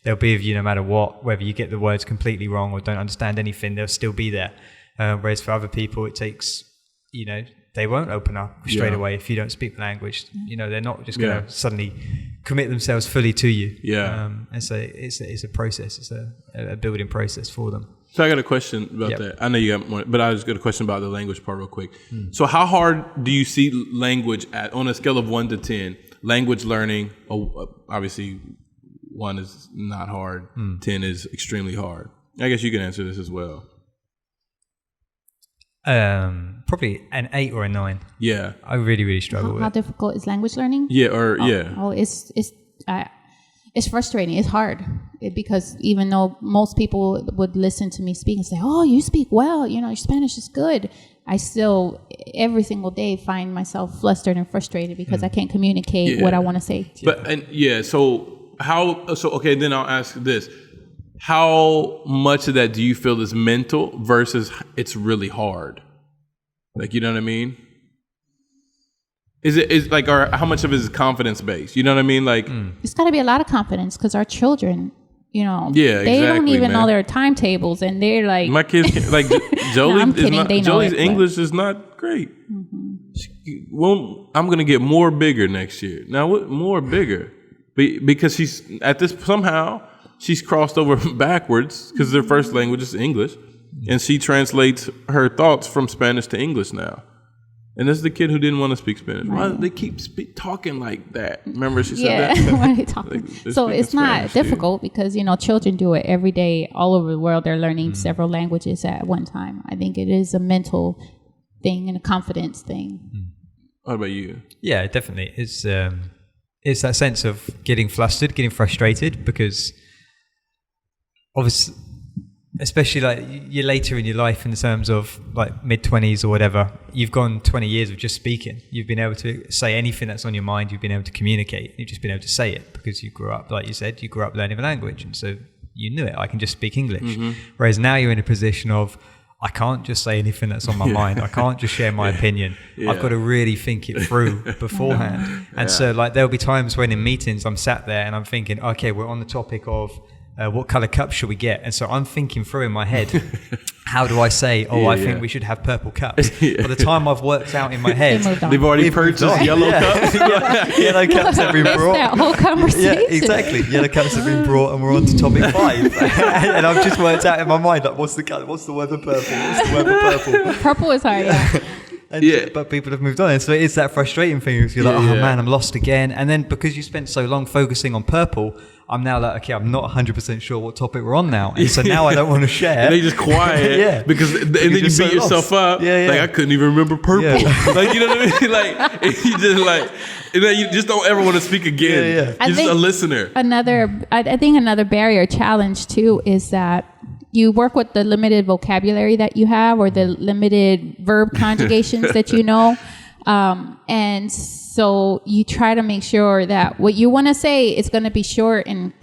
they'll be with you no matter what, whether you get the words completely wrong or don't understand anything, they'll still be there. Whereas for other people, it takes, they won't open up straight away if you don't speak the language. They're not just going to suddenly commit themselves fully to you. Yeah. And so it's a process. It's a building process for them. So I got a question about that. I know you got one, but I just got a question about the language part real quick. So how hard do you see language on a scale of 1 to 10? Language learning, obviously 1 is not hard, 10 is extremely hard. I guess you can answer this as well. Probably an 8 or a 9. Yeah. I really, really struggle with it. How difficult is language learning? Yeah, it's frustrating. It's hard because even though most people would listen to me speak and say, "Oh, you speak well. Your Spanish is good," I still every single day find myself flustered and frustrated because I can't communicate what I want to say. Okay, then I'll ask this: how much of that do you feel is mental versus it's really hard? Like, you know what I mean? Or how much of it is confidence based? You know what I mean? Like, it's got to be a lot of confidence because our children, they don't even know their timetables, and they're like, my kids can't, like Jolie. No, I'm kidding. Jolie's English is not great. I'm gonna get more bigger next year. Now, what more bigger? Because she's she's crossed over backwards because their first language is English, and she translates her thoughts from Spanish to English now. And this is the kid who didn't want to speak Spanish. Right. Why do they keep talking like that? Remember she said that? Why are they talking? So it's not difficult because, children do it every day all over the world. They're learning several languages at one time. I think it is a mental thing and a confidence thing. What about you? Yeah, definitely. It's that sense of getting flustered, getting frustrated, because obviously, especially like you're later in your life in terms of like mid-20s or whatever, you've gone 20 years of just speaking. You've been able to say anything that's on your mind. You've been able to communicate. You've just been able to say it because you grew up, like you said, you grew up learning a language. And so you knew it. I can just speak English. Whereas now you're in a position of, I can't just say anything that's on my mind. I can't just share my opinion. I've got to really think it through beforehand. And so like there'll be times when in meetings I'm sat there and I'm thinking, okay, we're on the topic of what color cups should we get? And so I'm thinking through in my head, how do I say, I think we should have purple cups. By the time I've worked out in my head, they've already purchased yellow cups. Yellow cups have been brought. That whole conversation. Yeah, exactly. Yellow cups have been brought and we're on to topic 5. And I've just worked out in my mind, like, what's the word for purple? What's the word for purple? Purple is hard, But people have moved on. And so it's that frustrating thing. You're like, oh man, I'm lost again. And then because you spent so long focusing on purple, I'm now like, okay, I'm not 100% sure what topic we're on now. And so now I don't want to share. And they just quiet. Because and then you beat yourself up. Like, I couldn't even remember purple. Like, you know what I mean? Like, you just like, and then you just don't ever want to speak again. You're just a listener. I think another barrier challenge too is that you work with the limited vocabulary that you have or the limited verb conjugations that you know. And so you try to make sure that what you want to say is going to be short and,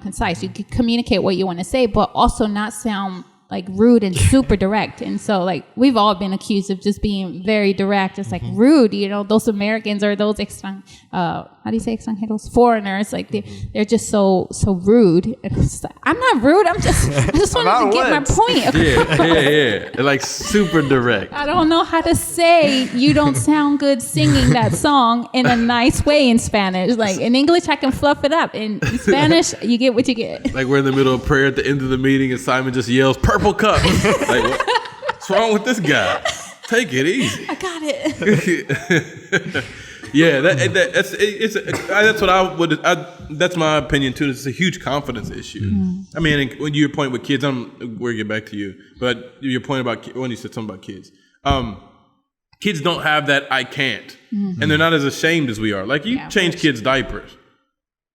concise. You can communicate what you want to say, but also not sound like rude and super direct. And so like we've all been accused of just being very direct, just like rude, those Americans or those how do you say extranjeros? Foreigners, like they're just so rude. And like, I'm not rude. I just wanted to get my point. Yeah. Like super direct. I don't know how to say you don't sound good singing that song in a nice way in Spanish. Like in English, I can fluff it up. In Spanish, you get what you get. Like we're in the middle of prayer at the end of the meeting and Simon just yells, purple. purple cup. Like, what's wrong with this guy? Take it easy. I got it. Yeah, that's what I would. That's my opinion too. It's a huge confidence issue. I mean, when your point with kids, we'll get back to you. But your point about when you said something about kids, kids don't have that I can't, and they're not as ashamed as we are. Like you change kids' diapers.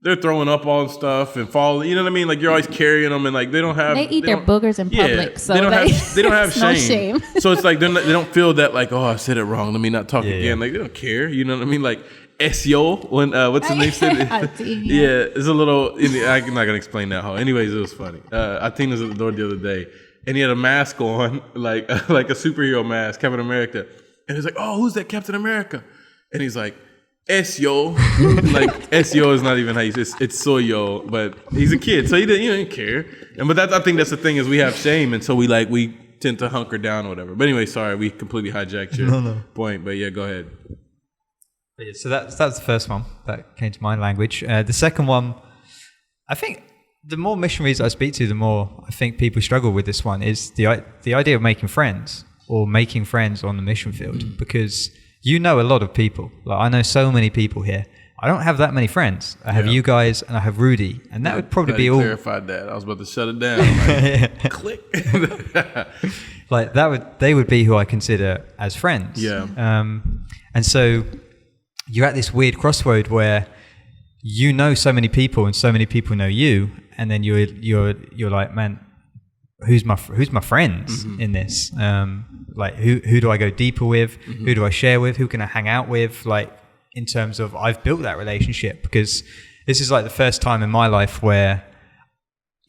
They're throwing up all stuff and falling. You know what I mean? Like you're always carrying them, and like they eat their boogers in public. So they don't have shame. No shame. So it's like they don't feel that like, oh, I said it wrong. Let me not talk again. Like they don't care. You know what I mean? Like SEO when what's the name said? It's a little. I'm not gonna explain that. How. Anyways, it was funny. I think it was at the door the other day, and he had a mask on, like a superhero mask, Captain America, and he's like, oh, who's that Captain America? And he's like, SEO, like SEO is not even how you say it's soyo, but he's a kid, so he didn't care. But I think that's the thing is we have shame, and so we tend to hunker down or whatever. But anyway, sorry, we completely hijacked your point. But yeah, go ahead. Yeah, so that's the first one that came to mind. Language. The second one, I think the more missionaries I speak to, the more I think people struggle with this one is the idea of making friends or making friends on the mission field because. You know a lot of people. Like I know so many people here. I don't have that many friends. I have you guys and I have Rudy, and that would probably be all. Clarified that. I was about to shut it down. Like, click. Like they would be who I consider as friends. Yeah. And so you're at this weird crossroad where you know so many people and so many people know you, and then you're like, man, who's my friends in this? Like who do I go deeper with? Who do I share with? Who can I hang out with? Like in terms of I've built that relationship because this is like the first time in my life where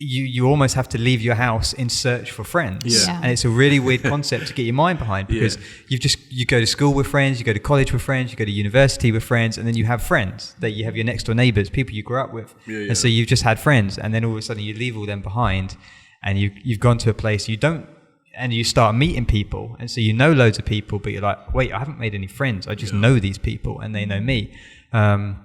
you almost have to leave your house in search for friends. Yeah. And it's a really weird concept to get your mind behind because you go to school with friends, you go to college with friends, you go to university with friends, and then you have friends that you have your next door neighbors, people you grew up with. And so you've just had friends, and then all of a sudden you leave all them behind and you've gone to a place and you start meeting people, and so you know loads of people, but you're like, wait, I haven't made any friends. I just know these people, and they know me. And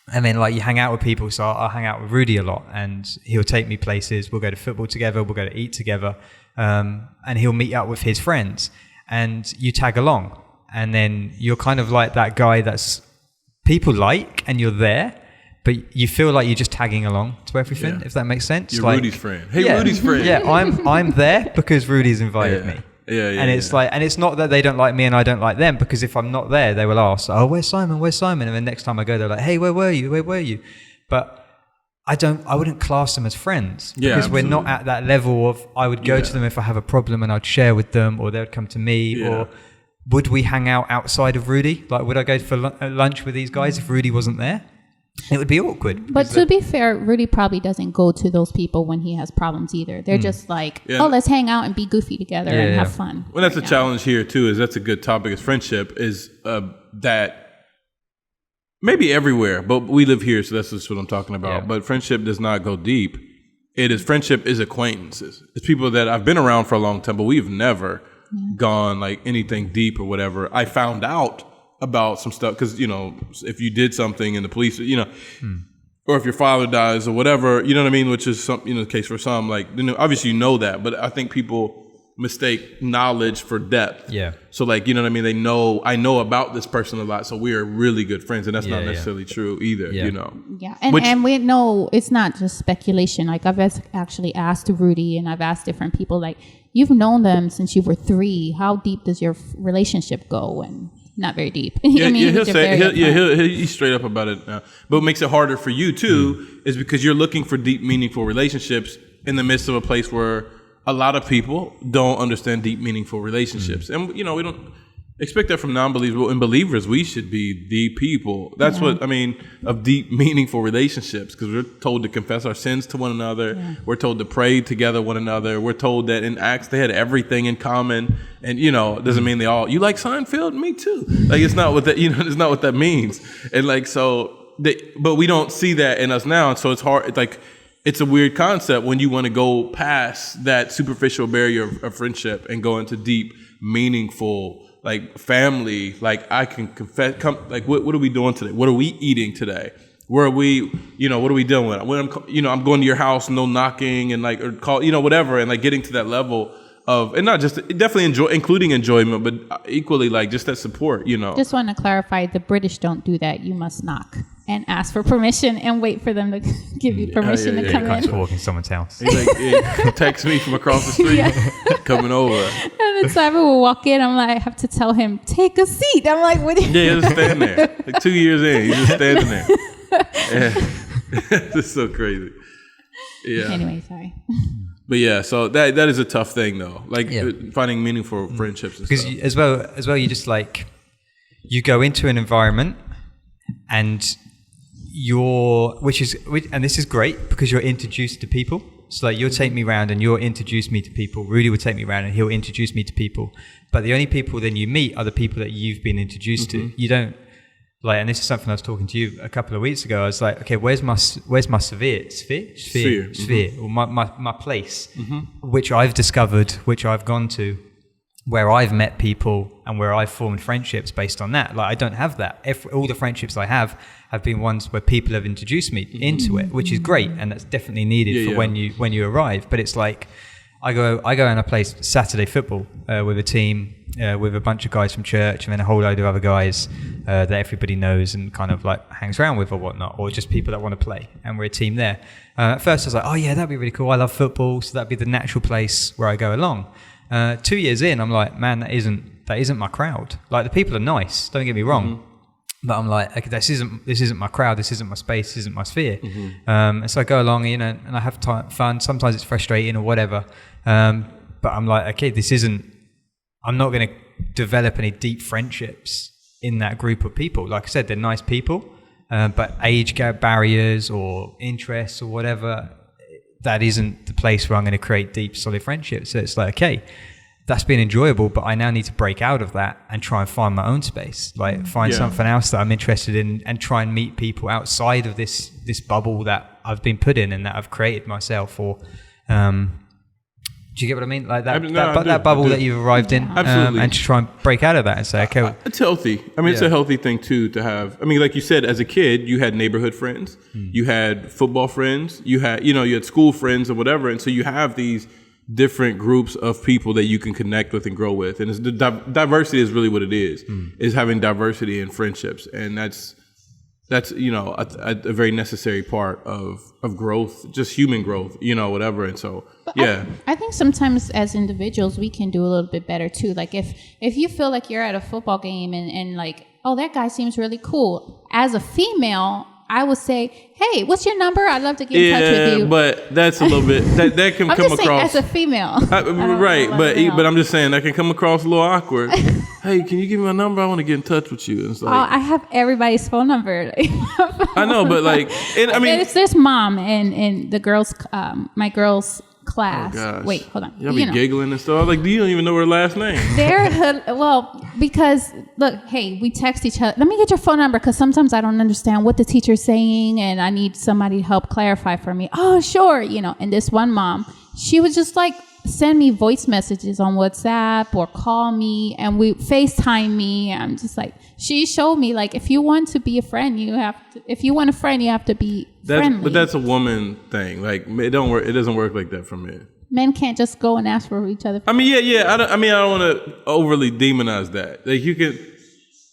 then like you hang out with people. So I'll hang out with Rudy a lot, and he'll take me places. We'll go to football together. We'll go to eat together, and he'll meet up with his friends, and you tag along, and then you're kind of like that guy that's people like, and you're there. But you feel like you're just tagging along to everything, if that makes sense. You're like, Rudy's friend. Hey, Rudy's friend. Yeah, I'm there because Rudy's invited me. And it's like, and it's not that they don't like me and I don't like them, because if I'm not there, they will ask, oh, where's Simon? Where's Simon? And then next time I go, they're like, hey, where were you? Where were you? But I wouldn't class them as friends because we're not at that level of, I would go to them if I have a problem and I'd share with them, or they would come to me, or would we hang out outside of Rudy? Like, would I go for lunch with these guys if Rudy wasn't there? It would be awkward. But to be fair, Rudy probably doesn't go to those people when he has problems either. They're just like, oh, let's hang out and be goofy together and have fun. Well, that's a challenge here too. Is that's a good topic. Is friendship is that maybe everywhere, but we live here, so that's just what I'm talking about. Yeah. But friendship does not go deep. Friendship is acquaintances. It's people that I've been around for a long time, but we've never gone like anything deep or whatever. I found out about some stuff because, you know, if you did something and the police, you know, or if your father dies or whatever, you know what I mean, which is some, you know, the case for some, like, you know, obviously you know that, but I think people mistake knowledge for depth. Yeah. So like, you know what I mean? I know about this person a lot, so we are really good friends, and that's not necessarily true either, you know? Yeah. And we know it's not just speculation. Like, I've actually asked Rudy, and I've asked different people, like, you've known them since you were 3. How deep does your relationship go? And not very deep. Yeah, I mean, he's straight up about it now. But what makes it harder for you too is because you're looking for deep, meaningful relationships in the midst of a place where a lot of people don't understand deep, meaningful relationships. And, you know, we don't expect that from non-believers. Well, in believers, we should be the people. That's what I mean of deep, meaningful relationships, because we're told to confess our sins to one another. Yeah. We're told to pray together one another. We're told that in Acts they had everything in common. And, you know, it doesn't mean they all, you like Seinfeld? Me too. Like, it's not what that, you know, it's not what that means. And like, but we don't see that in us now. And so it's hard. It's like, it's a weird concept when you want to go past that superficial barrier of friendship and go into deep, meaningful, like family. Like, I can confess, like, what are we doing today? What are we eating today? Where we, what are we doing with? When I'm going to your house, no knocking and like, or call, whatever. And like getting to that level of, and not just definitely including enjoyment, but equally like just that support, Just want to clarify, the British don't do that. You must knock and ask for permission and wait for them to give you permission to come in. Walk in someone's house. Text me from across the street, coming over. And Simon will walk in. I'm like, I have to tell him, take a seat. I'm like, what? Yeah, just stand there. Like 2 years in, he's just standing there. It's so crazy. Yeah. Anyway, sorry. But yeah, so that is a tough thing though. Like finding meaningful friendships and stuff. Because as well, you just like, you go into an environment and and this is great because you're introduced to people. So like you'll take me around and you'll introduce me to people. Rudy will take me around and he'll introduce me to people. But the only people then you meet are the people that you've been introduced to. You don't like, and this is something I was talking to you a couple of weeks ago. I was like, okay, where's my sphere, or my place, which I've discovered, which I've gone to, where I've met people and where I've formed friendships based on that. Like I don't have that. All the friendships I have been ones where people have introduced me into it, which is great, and that's definitely needed for when you arrive. But it's like I go and I play Saturday football with a team with a bunch of guys from church, and then a whole load of other guys that everybody knows and kind of like hangs around with or whatnot, or just people that want to play, and we're a team there. At first I was like, oh yeah, that'd be really cool. I love football, so that'd be the natural place where I go along. 2 years in, I'm like, man, that isn't my crowd. Like the people are nice, don't get me wrong, but I'm like, okay, this isn't my crowd, this isn't my space, this isn't my sphere. And so I go along, and I have fun. Sometimes it's frustrating or whatever, but I'm like, okay, I'm not going to develop any deep friendships in that group of people. Like I said, they're nice people, but age gap barriers or interests or whatever, that isn't the place where I'm going to create deep, solid friendships. So it's like, okay, that's been enjoyable, but I now need to break out of that and try and find my own space, like find something else that I'm interested in, and try and meet people outside of this bubble that I've been put in and that I've created myself. Or do you get what I mean? Like that bubble that you've arrived in, absolutely, and to try and break out of that and say, okay, well, it's healthy. I mean, it's a healthy thing too to have. I mean, like you said, as a kid, you had neighborhood friends, you had football friends, you had school friends or whatever, and so you have these different groups of people that you can connect with and grow with, and it's diversity is really what it is having diversity in friendships, and that's a very necessary part of growth, just human growth, whatever. And so, I think sometimes as individuals, we can do a little bit better too. Like if you feel like you're at a football game and like, oh, that guy seems really cool. As a female, I would say, hey, what's your number? I'd love to get in touch with you. But that's a little bit, that can I'm come just across. saying, as a female. Right, but I'm just saying that can come across a little awkward. Hey, can you give me my number? I want to get in touch with you. And it's like, I have everybody's phone number. I know, but like, I mean, there's mom and the girls, my girls' class. Oh gosh. Wait, hold on. Y'all be giggling and stuff. Like, you don't even know her last name. Because look, hey, we text each other. Let me get your phone number, because sometimes I don't understand what the teacher's saying, and I need somebody to help clarify for me. Oh, sure, And this one mom, she would just like send me voice messages on WhatsApp or call me, and we FaceTime me. I'm just like, she showed me like, if you want to be a friend, if you want a friend, you have to be friendly. But that's a woman thing. Like, it doesn't work like that for men. Men can't just go and ask for each other. I mean, I don't want to overly demonize that. Like, you can,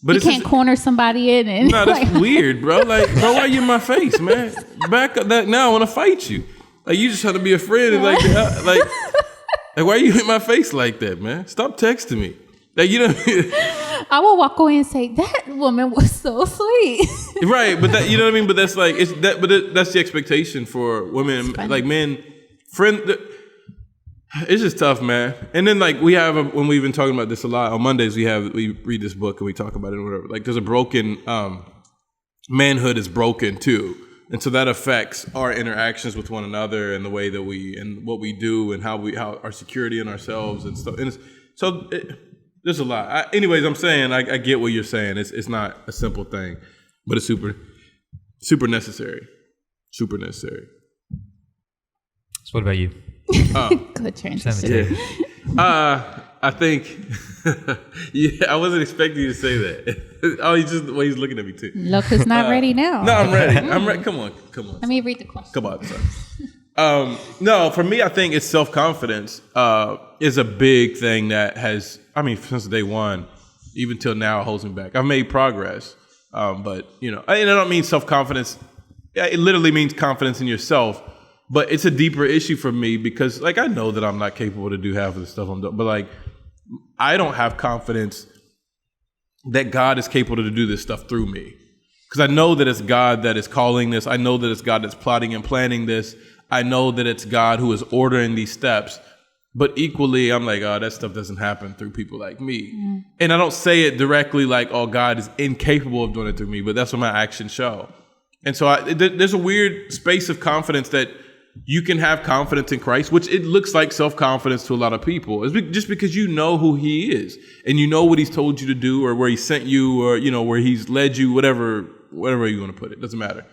but you can't corner somebody in and. No, that's weird, bro. Like, bro, why you in my face, man? Back up that now. I want to fight you. Like, you just trying to be a friend and like why are you in my face like that, man? Stop texting me. Like, I will walk away and say, that woman was so sweet. Right, but that, you know what I mean? But that's like, that's the expectation for women, like men, it's just tough, man. And then like when we've been talking about this a lot, on Mondays we read this book and we talk about it or whatever. Like there's a broken, manhood is broken too. And so that affects our interactions with one another and the way that and what we do and how our security in ourselves and stuff. And there's a lot. Anyways, I'm saying I get what you're saying. It's not a simple thing, but it's super, super necessary. Super necessary. So what about you? Good transition. Yeah. I think, yeah, I wasn't expecting you to say that. Oh, he's just the way he's looking at me too. Look, it's not ready now. No, I'm ready. I'm ready. Come on. Let me read the question. Come on, son. No, for me, I think it's self-confidence is a big thing that has, I mean, since day one, even till now, it holds me back. I've made progress, but, you know, and I don't mean self-confidence. It literally means confidence in yourself. But it's a deeper issue for me because, like, I know that I'm not capable to do half of the stuff I'm doing. But, like, I don't have confidence that God is capable to do this stuff through me. Because I know that it's God that is calling this. I know that it's God that's plotting and planning this. I know that it's God who is ordering these steps. But equally, I'm like, oh, that stuff doesn't happen through people like me. Mm. And I don't say it directly like, oh, God is incapable of doing it through me. But that's what my actions show. And so there's a weird space of confidence that you can have confidence in Christ, which it looks like self-confidence to a lot of people. It's just because you know who he is and you know what he's told you to do or where he sent you or, you know, where he's led you, whatever you want to put it. Doesn't matter.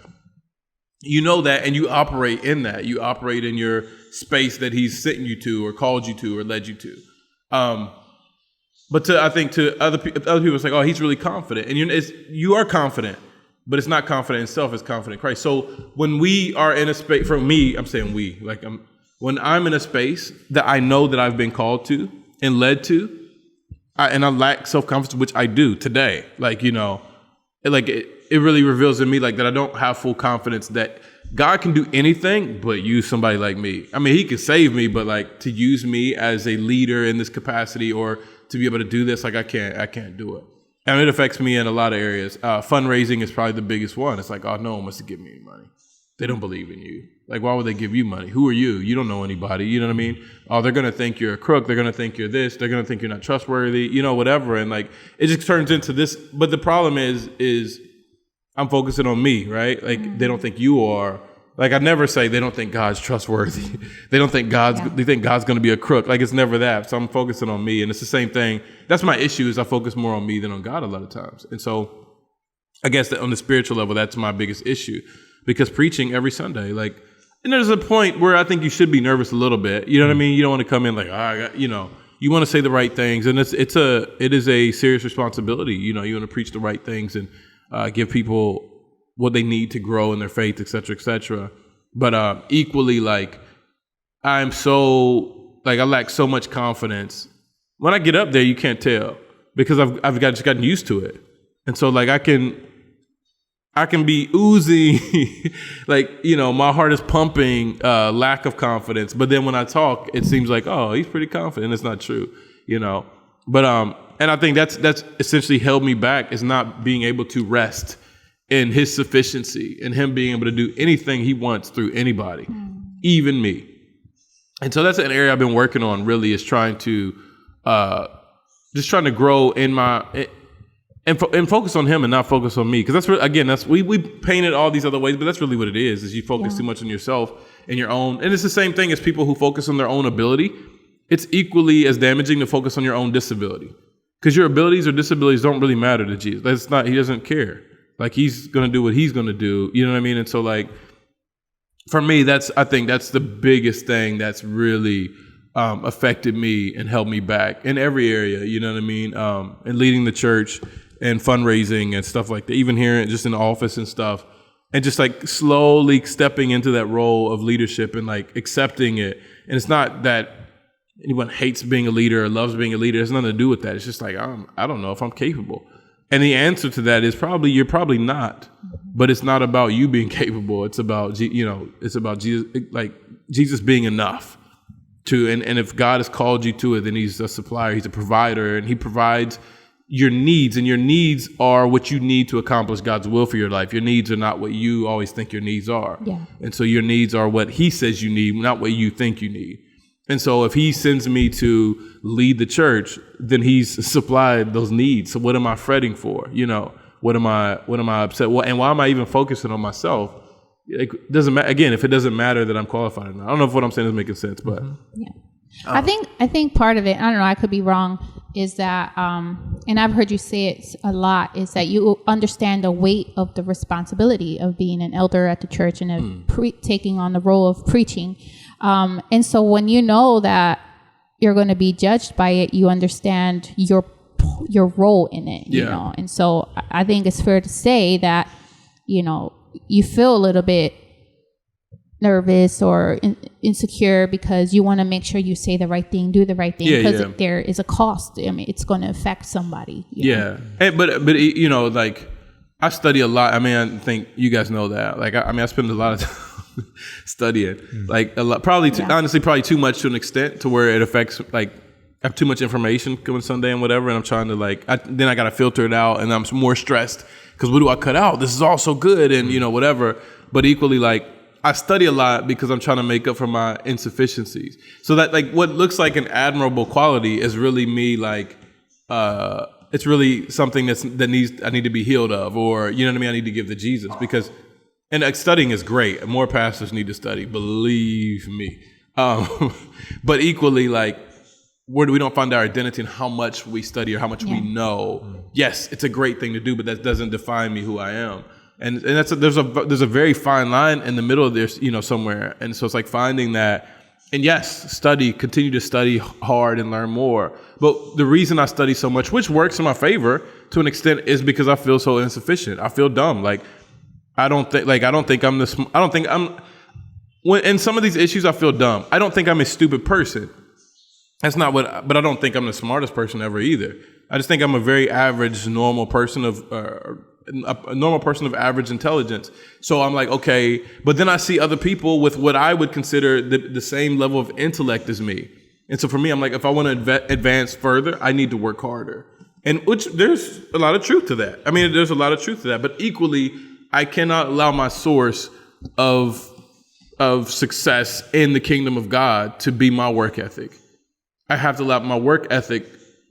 You know that and you operate in that. You operate in your space that he's sent you to or called you to or led you to. But I think to other people, it's like, oh, he's really confident. And you are confident. But it's not confident in self, it's confident in Christ. So when we are in a space, for me, I'm saying we, like when I'm in a space that I know that I've been called to and led to, and I lack self-confidence, which I do today, like, you know, it really reveals in me like that I don't have full confidence that God can do anything but use somebody like me. I mean, he can save me, but like to use me as a leader in this capacity or to be able to do this, like I can't do it. I mean, it affects me in a lot of areas. Fundraising is probably the biggest one. It's like, oh, no one wants to give me any money. They don't believe in you. Like, why would they give you money? Who are you? You don't know anybody. You know what I mean? Oh, they're going to think you're a crook. They're going to think you're this. They're going to think you're not trustworthy, you know, whatever. And like, it just turns into this. But the problem is I'm focusing on me, right? Like, they don't think you are. Like, I never say they don't think God's trustworthy. They think God's going to be a crook. Like, it's never that. So I'm focusing on me. And it's the same thing. That's my issue is I focus more on me than on God a lot of times. And so I guess that on the spiritual level, that's my biggest issue because preaching every Sunday, like, and there's a point where I think you should be nervous a little bit. You know what I mean? You don't want to come in like, you know, you want to say the right things. And it is a serious responsibility. You know, you want to preach the right things and give people what they need to grow in their faith, et cetera, et cetera. But equally, like, I lack so much confidence. When I get up there, you can't tell because I've just gotten used to it. And so, like, I can be oozing, like, you know, my heart is pumping, lack of confidence. But then when I talk, it seems like, oh, he's pretty confident. It's not true, you know. But and I think that's essentially held me back is not being able to rest in his sufficiency and him being able to do anything he wants through anybody, even me. And so that's an area I've been working on really is trying to grow in my, and focus on him and not focus on me. Cause that's really, again, we paint it all these other ways, but that's really what it is you focus too much on yourself and your own. And it's the same thing as people who focus on their own ability. It's equally as damaging to focus on your own disability because your abilities or disabilities don't really matter to Jesus. He doesn't care. Like he's going to do what he's going to do. You know what I mean? And so like, for me, I think that's the biggest thing that's really affected me and held me back in every area. You know what I mean? And leading the church and fundraising and stuff like that, even here just in the office and stuff. And just like slowly stepping into that role of leadership and like accepting it. And it's not that anyone hates being a leader or loves being a leader. It has nothing to do with that. It's just like, I don't know if I'm capable. And the answer to that is you're probably not, but it's not about you being capable. It's about, it's about Jesus, like Jesus being enough and if God has called you to it, then he's a supplier, he's a provider, and he provides your needs, and your needs are what you need to accomplish God's will for your life. Your needs are not what you always think your needs are. Yeah. And so your needs are what he says you need, not what you think you need. And so if he sends me to lead the church, then he's supplied those needs. So what am I fretting for? You know, what am I upset? And why am I even focusing on myself? It doesn't matter. Again, if it doesn't matter that I'm qualified or not. I don't know if what I'm saying is making sense, but yeah. I think part of it, I don't know, I could be wrong, is that, and I've heard you say it a lot, is that you understand the weight of the responsibility of being an elder at the church and taking on the role of preaching. And so when you know that you're going to be judged by it, you understand your role in it, you know? And so I think it's fair to say that, you know, you feel a little bit nervous or insecure because you want to make sure you say the right thing, do the right thing, because there is a cost. I mean, it's going to affect somebody. You know? But you know, like I study a lot. I mean, I think you guys know that. Like, I spend a lot of time studying, like a lot, honestly, probably too much to an extent to where it affects, like, I have too much information coming Sunday and whatever, and I'm trying to then I got to filter it out, and I'm more stressed because what do I cut out? This is all so good, and you know, whatever. But equally, like, I study a lot because I'm trying to make up for my insufficiencies. So that, like, what looks like an admirable quality is really me, like, it's really something I need to be healed of, or, you know what I mean? I need to give to Jesus because, and studying is great. More pastors need to study, believe me. But equally, like, where we don't find our identity in how much we study or how much we know. Yes, it's a great thing to do, but that doesn't define me who I am. And there's a very fine line in the middle of this, you know, somewhere. And so it's like finding that, and yes, continue to study hard and learn more. But the reason I study so much, which works in my favor to an extent, is because I feel so insufficient. I feel dumb. Like, I don't think I'm when in some of these issues, I feel dumb. I don't think I'm a stupid person. That's not but I don't think I'm the smartest person ever either. I just think I'm a very average, normal person a normal person of average intelligence. So I'm like, okay, but then I see other people with what I would consider the same level of intellect as me. And so for me, I'm like, if I want to advance further, I need to work harder. And which there's a lot of truth to that. I mean, there's a lot of truth to that. But equally, I cannot allow my source of success in the kingdom of God to be my work ethic. I have to let my work ethic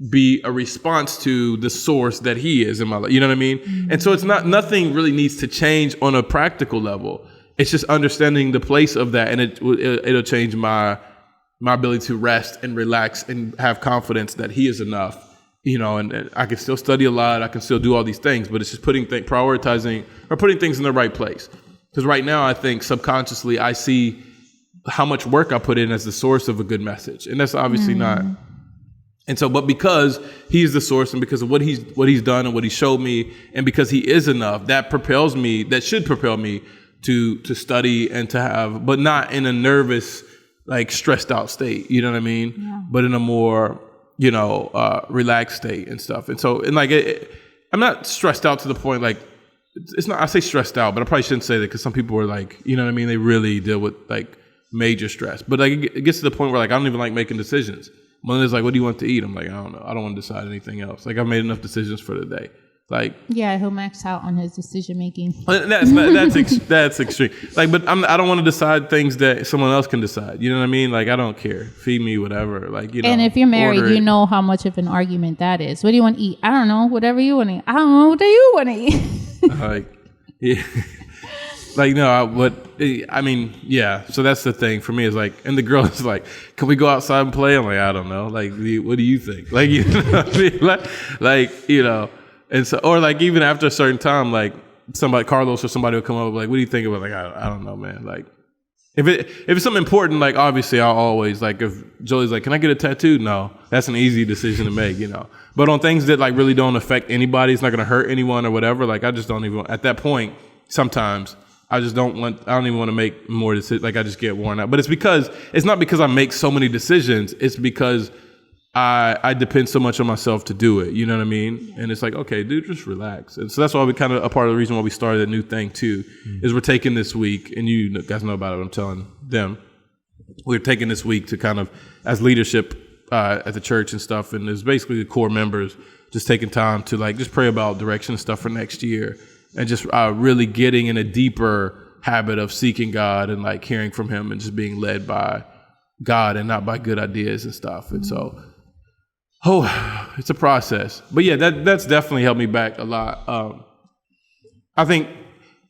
be a response to the source that he is in my life. You know what I mean? Mm-hmm. And so nothing really needs to change on a practical level. It's just understanding the place of that. And it'll change my ability to rest and relax and have confidence that he is enough, you know, and I can still study a lot. I can still do all these things, but it's just prioritizing or putting things in the right place. Because right now I think subconsciously I see how much work I put in as the source of a good message. And that's obviously not. And so, but because he's the source and because of what he's done and what he showed me, and because he is enough, that should propel me to study and to have, but not in a nervous, like stressed out state, you know what I mean? Yeah. But in a more, you know, relaxed state and stuff. And so, and like, I'm not stressed out to the point, like, it's not, I say stressed out, but I probably shouldn't say that because some people are like, you know what I mean? They really deal with like major stress, but like it gets to the point where like, I don't even like making decisions. Melinda's like, what do you want to eat? I'm like, I don't know. I don't want to decide anything else. Like, I've made enough decisions for the day. Like, yeah, he'll max out on his decision making. That's extreme. Like, but I don't want to decide things that someone else can decide. You know what I mean? Like, I don't care. Feed me whatever. Like, you know. And if you're married, you know how much of an argument that is. What do you want to eat? I don't know. Whatever you want to eat. I don't know. What do you want to eat? Like, yeah. Like, no, I mean, yeah. So that's the thing for me is like, and the girl is like, can we go outside and play? I'm like, I don't know. Like, what do you think? Like, you know what I mean? Like, you know, and so, or like even after a certain time, like Carlos or somebody will come up like, what do you think about? Like, I don't know, man. Like, if it's something important, like obviously I'll always like, if Jolie's like, can I get a tattoo? No, that's an easy decision to make, you know. But on things that like really don't affect anybody, it's not going to hurt anyone or whatever. Like, I just don't even, at that point, sometimes I don't even want to make more decisions. Like, I just get worn out. But it's not because I make so many decisions. It's because I depend so much on myself to do it. You know what I mean? Yeah. And it's like, okay, dude, just relax. And so that's why we kind of, a part of the reason why we started a new thing too, is we're taking this week, and you guys know about it, I'm telling them, we're taking this week to kind of, as leadership at the church and stuff, and there's basically the core members just taking time to like, just pray about direction and stuff for next year. And just really getting in a deeper habit of seeking God and like hearing from him and just being led by God and not by good ideas and stuff. And so, it's a process. But yeah, that's definitely helped me back a lot. I think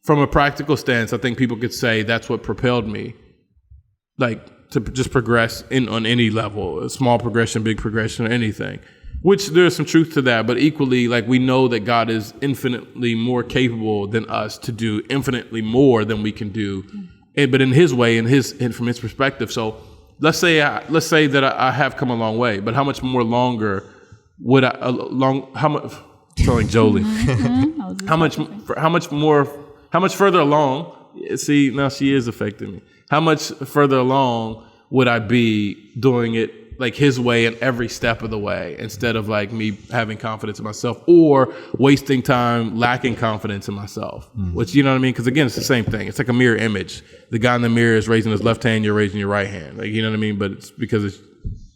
from a practical stance, I think people could say that's what propelled me, like to just progress on any level, a small progression, big progression, or anything. Which there's some truth to that, but equally, like, we know that God is infinitely more capable than us to do infinitely more than we can do, but in his way, and from his perspective. So let's say that I have come a long way, but how much more longer would how much, throwing Jolie, how much further along, see, now she is affecting me. How much further along would I be doing it like his way in every step of the way, instead of like me having confidence in myself or wasting time lacking confidence in myself, which, you know what I mean? Because again, it's the same thing. It's like a mirror image. The guy in the mirror is raising his left hand, you're raising your right hand. Like, you know what I mean? But it's because it's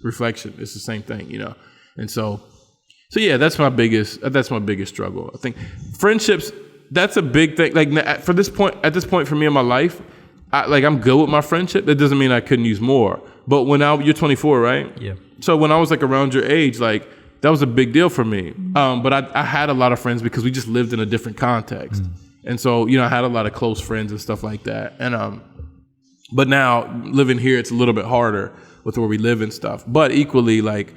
reflection. It's the same thing, you know? And so yeah, that's my biggest struggle. I think friendships, that's a big thing. Like at this point for me in my life, I'm good with my friendship. That doesn't mean I couldn't use more. But you're 24, right? Yeah. So when I was like around your age, like that was a big deal for me. But I had a lot of friends because we just lived in a different context. And so, you know, I had a lot of close friends and stuff like that. And but now living here, it's a little bit harder with where we live and stuff. But equally, like,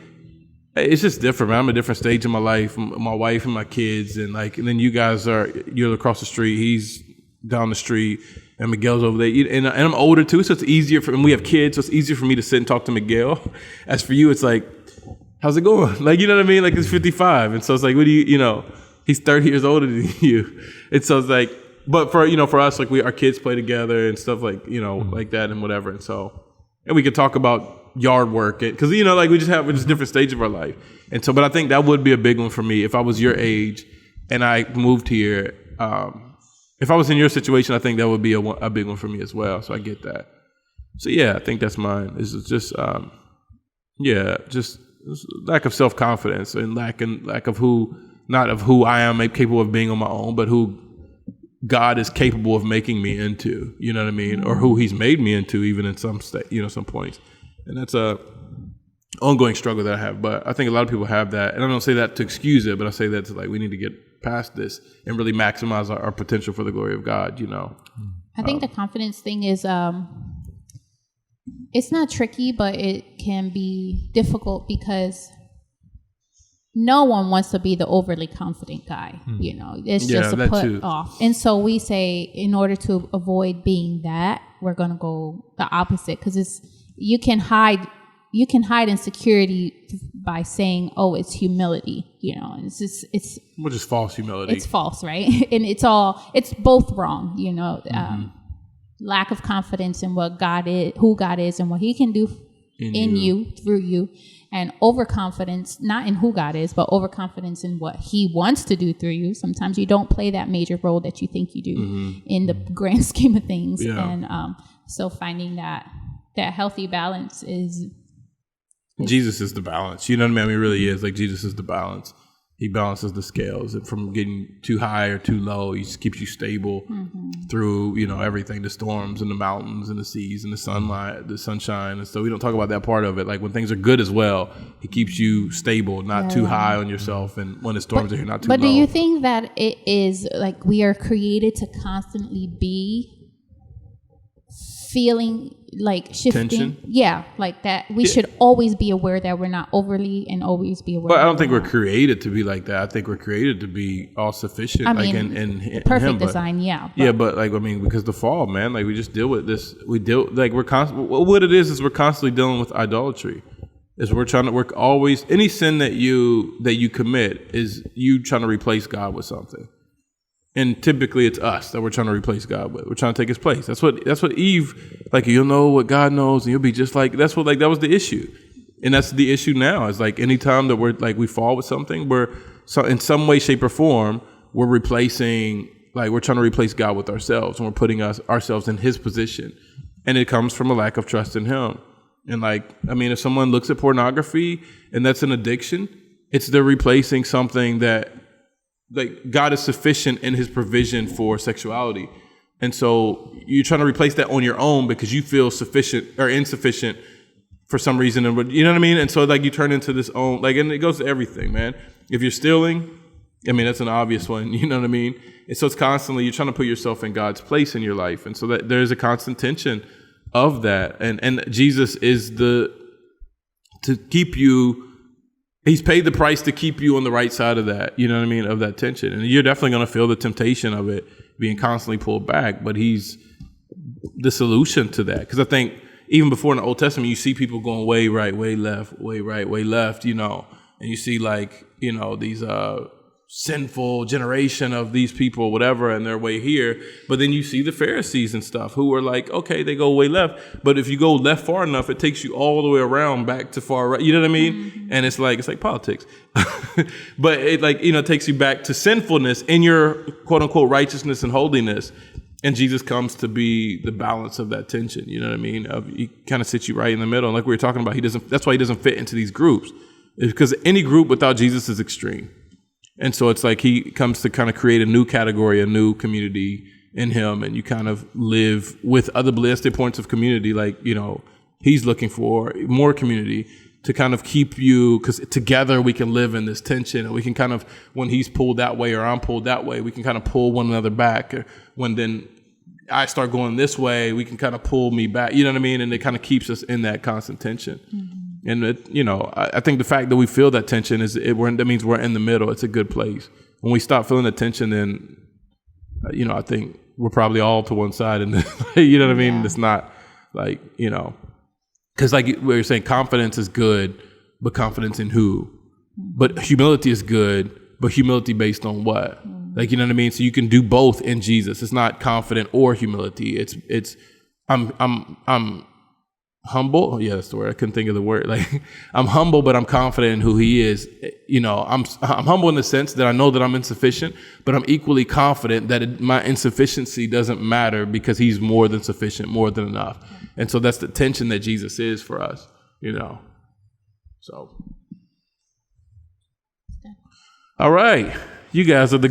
it's just different, man. I'm at a different stage in my life, my wife and my kids, and then you guys you're across the street, he's down the street, and Miguel's over there. And I'm older too, so it's easier and we have kids, so it's easier for me to sit and talk to Miguel. As for you, it's like, how's it going? Like, you know what I mean? Like, it's 55, and so it's like, what do you know? He's 30 years older than you, and so it's like, but for us, like our kids play together and stuff like, you know, like that and whatever, and we could talk about yard work, because, you know, like we're just different stage of our life. And so, but I think that would be a big one for me if I was your age and I moved here. If I was in your situation, I think that would be a big one for me as well. So I get that. So yeah, I think that's mine. It's just just lack of self-confidence and lack of not of who I am capable of being on my own, but who God is capable of making me into, you know what I mean? Or who he's made me into, even in some some points. And that's a ongoing struggle that I have. But I think a lot of people have that. And I don't say that to excuse it, but I say that to like, we need to get past this and really maximize our potential for the glory of God, you know? I think the confidence thing is, it's not tricky, but it can be difficult because no one wants to be the overly confident guy. You know, it's just a put off. And so we say, in order to avoid being that, we're going to go the opposite, because you can hide insecurity by saying, oh, it's humility, you know. It's which is false humility. It's false, right? And it's both wrong, you know. Lack of confidence in what God is, who God is, and what he can do in you, through you, and overconfidence, not in who God is, but overconfidence in what he wants to do through you. Sometimes you don't play that major role that you think you do in the grand scheme of things. Yeah. And so finding that healthy balance is Jesus is the balance. You know what I mean? He really is. Like, Jesus is the balance. He balances the scales from getting too high or too low. He just keeps you stable through, you know, everything, the storms and the mountains and the seas and the sunlight, the sunshine. And so we don't talk about that part of it. Like, when things are good as well, he keeps you stable, not too high on yourself. And when the storms are here, not too low. But do you think that it is like we are created to constantly be feeling like shifting? Tension? Yeah, like that. We should always be aware that we're not overly, and always be aware. But I don't think we're created to be like that. I think we're created to be all sufficient. I mean, like in perfect him, design, yeah. Yeah, but like, I mean, because the fall, man, like we just deal with this. We're constantly, what it is we're constantly dealing with idolatry. We're always, any sin that you commit is you trying to replace God with something. And typically it's us that we're trying to replace God with. We're trying to take his place. That's what Eve, like, you'll know what God knows and you'll be just like, that was the issue. And that's the issue now. It's like, anytime that we fall with something, in some way, shape or form, we're trying to replace God with ourselves, and we're putting ourselves in his position. And it comes from a lack of trust in him. And like, I mean, if someone looks at pornography and that's an addiction, they're replacing something that, like, God is sufficient in his provision for sexuality. And so you're trying to replace that on your own because you feel sufficient or insufficient for some reason. And you know what I mean? And so like you turn into this own, like, and it goes to everything, man. If you're stealing, I mean, that's an obvious one, you know what I mean? And so it's constantly, you're trying to put yourself in God's place in your life. And so that there's a constant tension of that. And Jesus is to keep you, he's paid the price to keep you on the right side of that, you know what I mean, of that tension. And you're definitely going to feel the temptation of it being constantly pulled back, but he's the solution to that. Because I think even before in the Old Testament, you see people going way right, way left, way right, way left, you know, and you see like, you know, these sinful generation of these people, whatever, and their way here. But then you see the Pharisees and stuff who are like, okay, they go way left. But if you go left far enough, it takes you all the way around back to far right. You know what I mean? Mm-hmm. And it's like politics. But it like, you know, takes you back to sinfulness in your quote unquote righteousness and holiness. And Jesus comes to be the balance of that tension. You know what I mean? He kind of sits you right in the middle. And like we were talking about, that's why he doesn't fit into these groups. It's because any group without Jesus is extreme. And so it's like he comes to kind of create a new category, a new community in him, and you kind of live with other blessed points of community. Like, you know, he's looking for more community to kind of keep you, because together we can live in this tension, and we can kind of, when he's pulled that way or I'm pulled that way, we can kind of pull one another back. When then I start going this way, we can kind of pull me back. You know what I mean? And it kind of keeps us in that constant tension. Mm-hmm. And it, you know, I think the fact that we feel that tension that means we're in the middle. It's a good place. When we stop feeling the tension, then, you know, I think we're probably all to one side, and you know what I mean. Yeah. It's not like, you know, because like we were saying, confidence is good, but confidence in who? But humility is good, but humility based on what? Like, you know what I mean. So you can do both in Jesus. It's not confident or humility. It's I'm humble. Oh, yeah, that's the word. I couldn't think of the word. Like, I'm humble, but I'm confident in who he is. You know, I'm humble in the sense that I know that I'm insufficient, but I'm equally confident that my insufficiency doesn't matter because he's more than sufficient, more than enough. And so that's the tension that Jesus is for us, you know. So, all right. You guys are the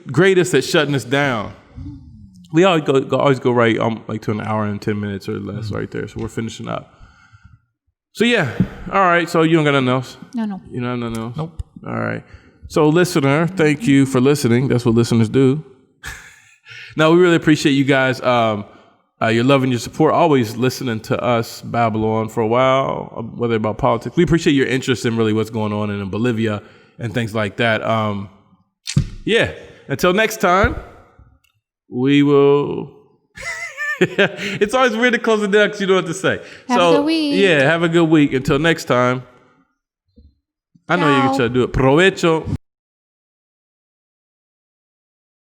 greatest at shutting us down. We always go right like to an hour and 10 minutes or less right there. So we're finishing up. So yeah. All right. So you don't got nothing else? No. You don't have nothing else? Nope. All right. So listener, thank you for listening. That's what listeners do. Now, we really appreciate you guys, your love and your support, always listening to us babble on for a while, whether about politics. We appreciate your interest in really what's going on in Bolivia and things like that. Yeah. Until next time. We will. It's always weird to close the down because you don't know what to say. Have a good week. Yeah, have a good week. Until next time. I know you can try to do it. Provecho.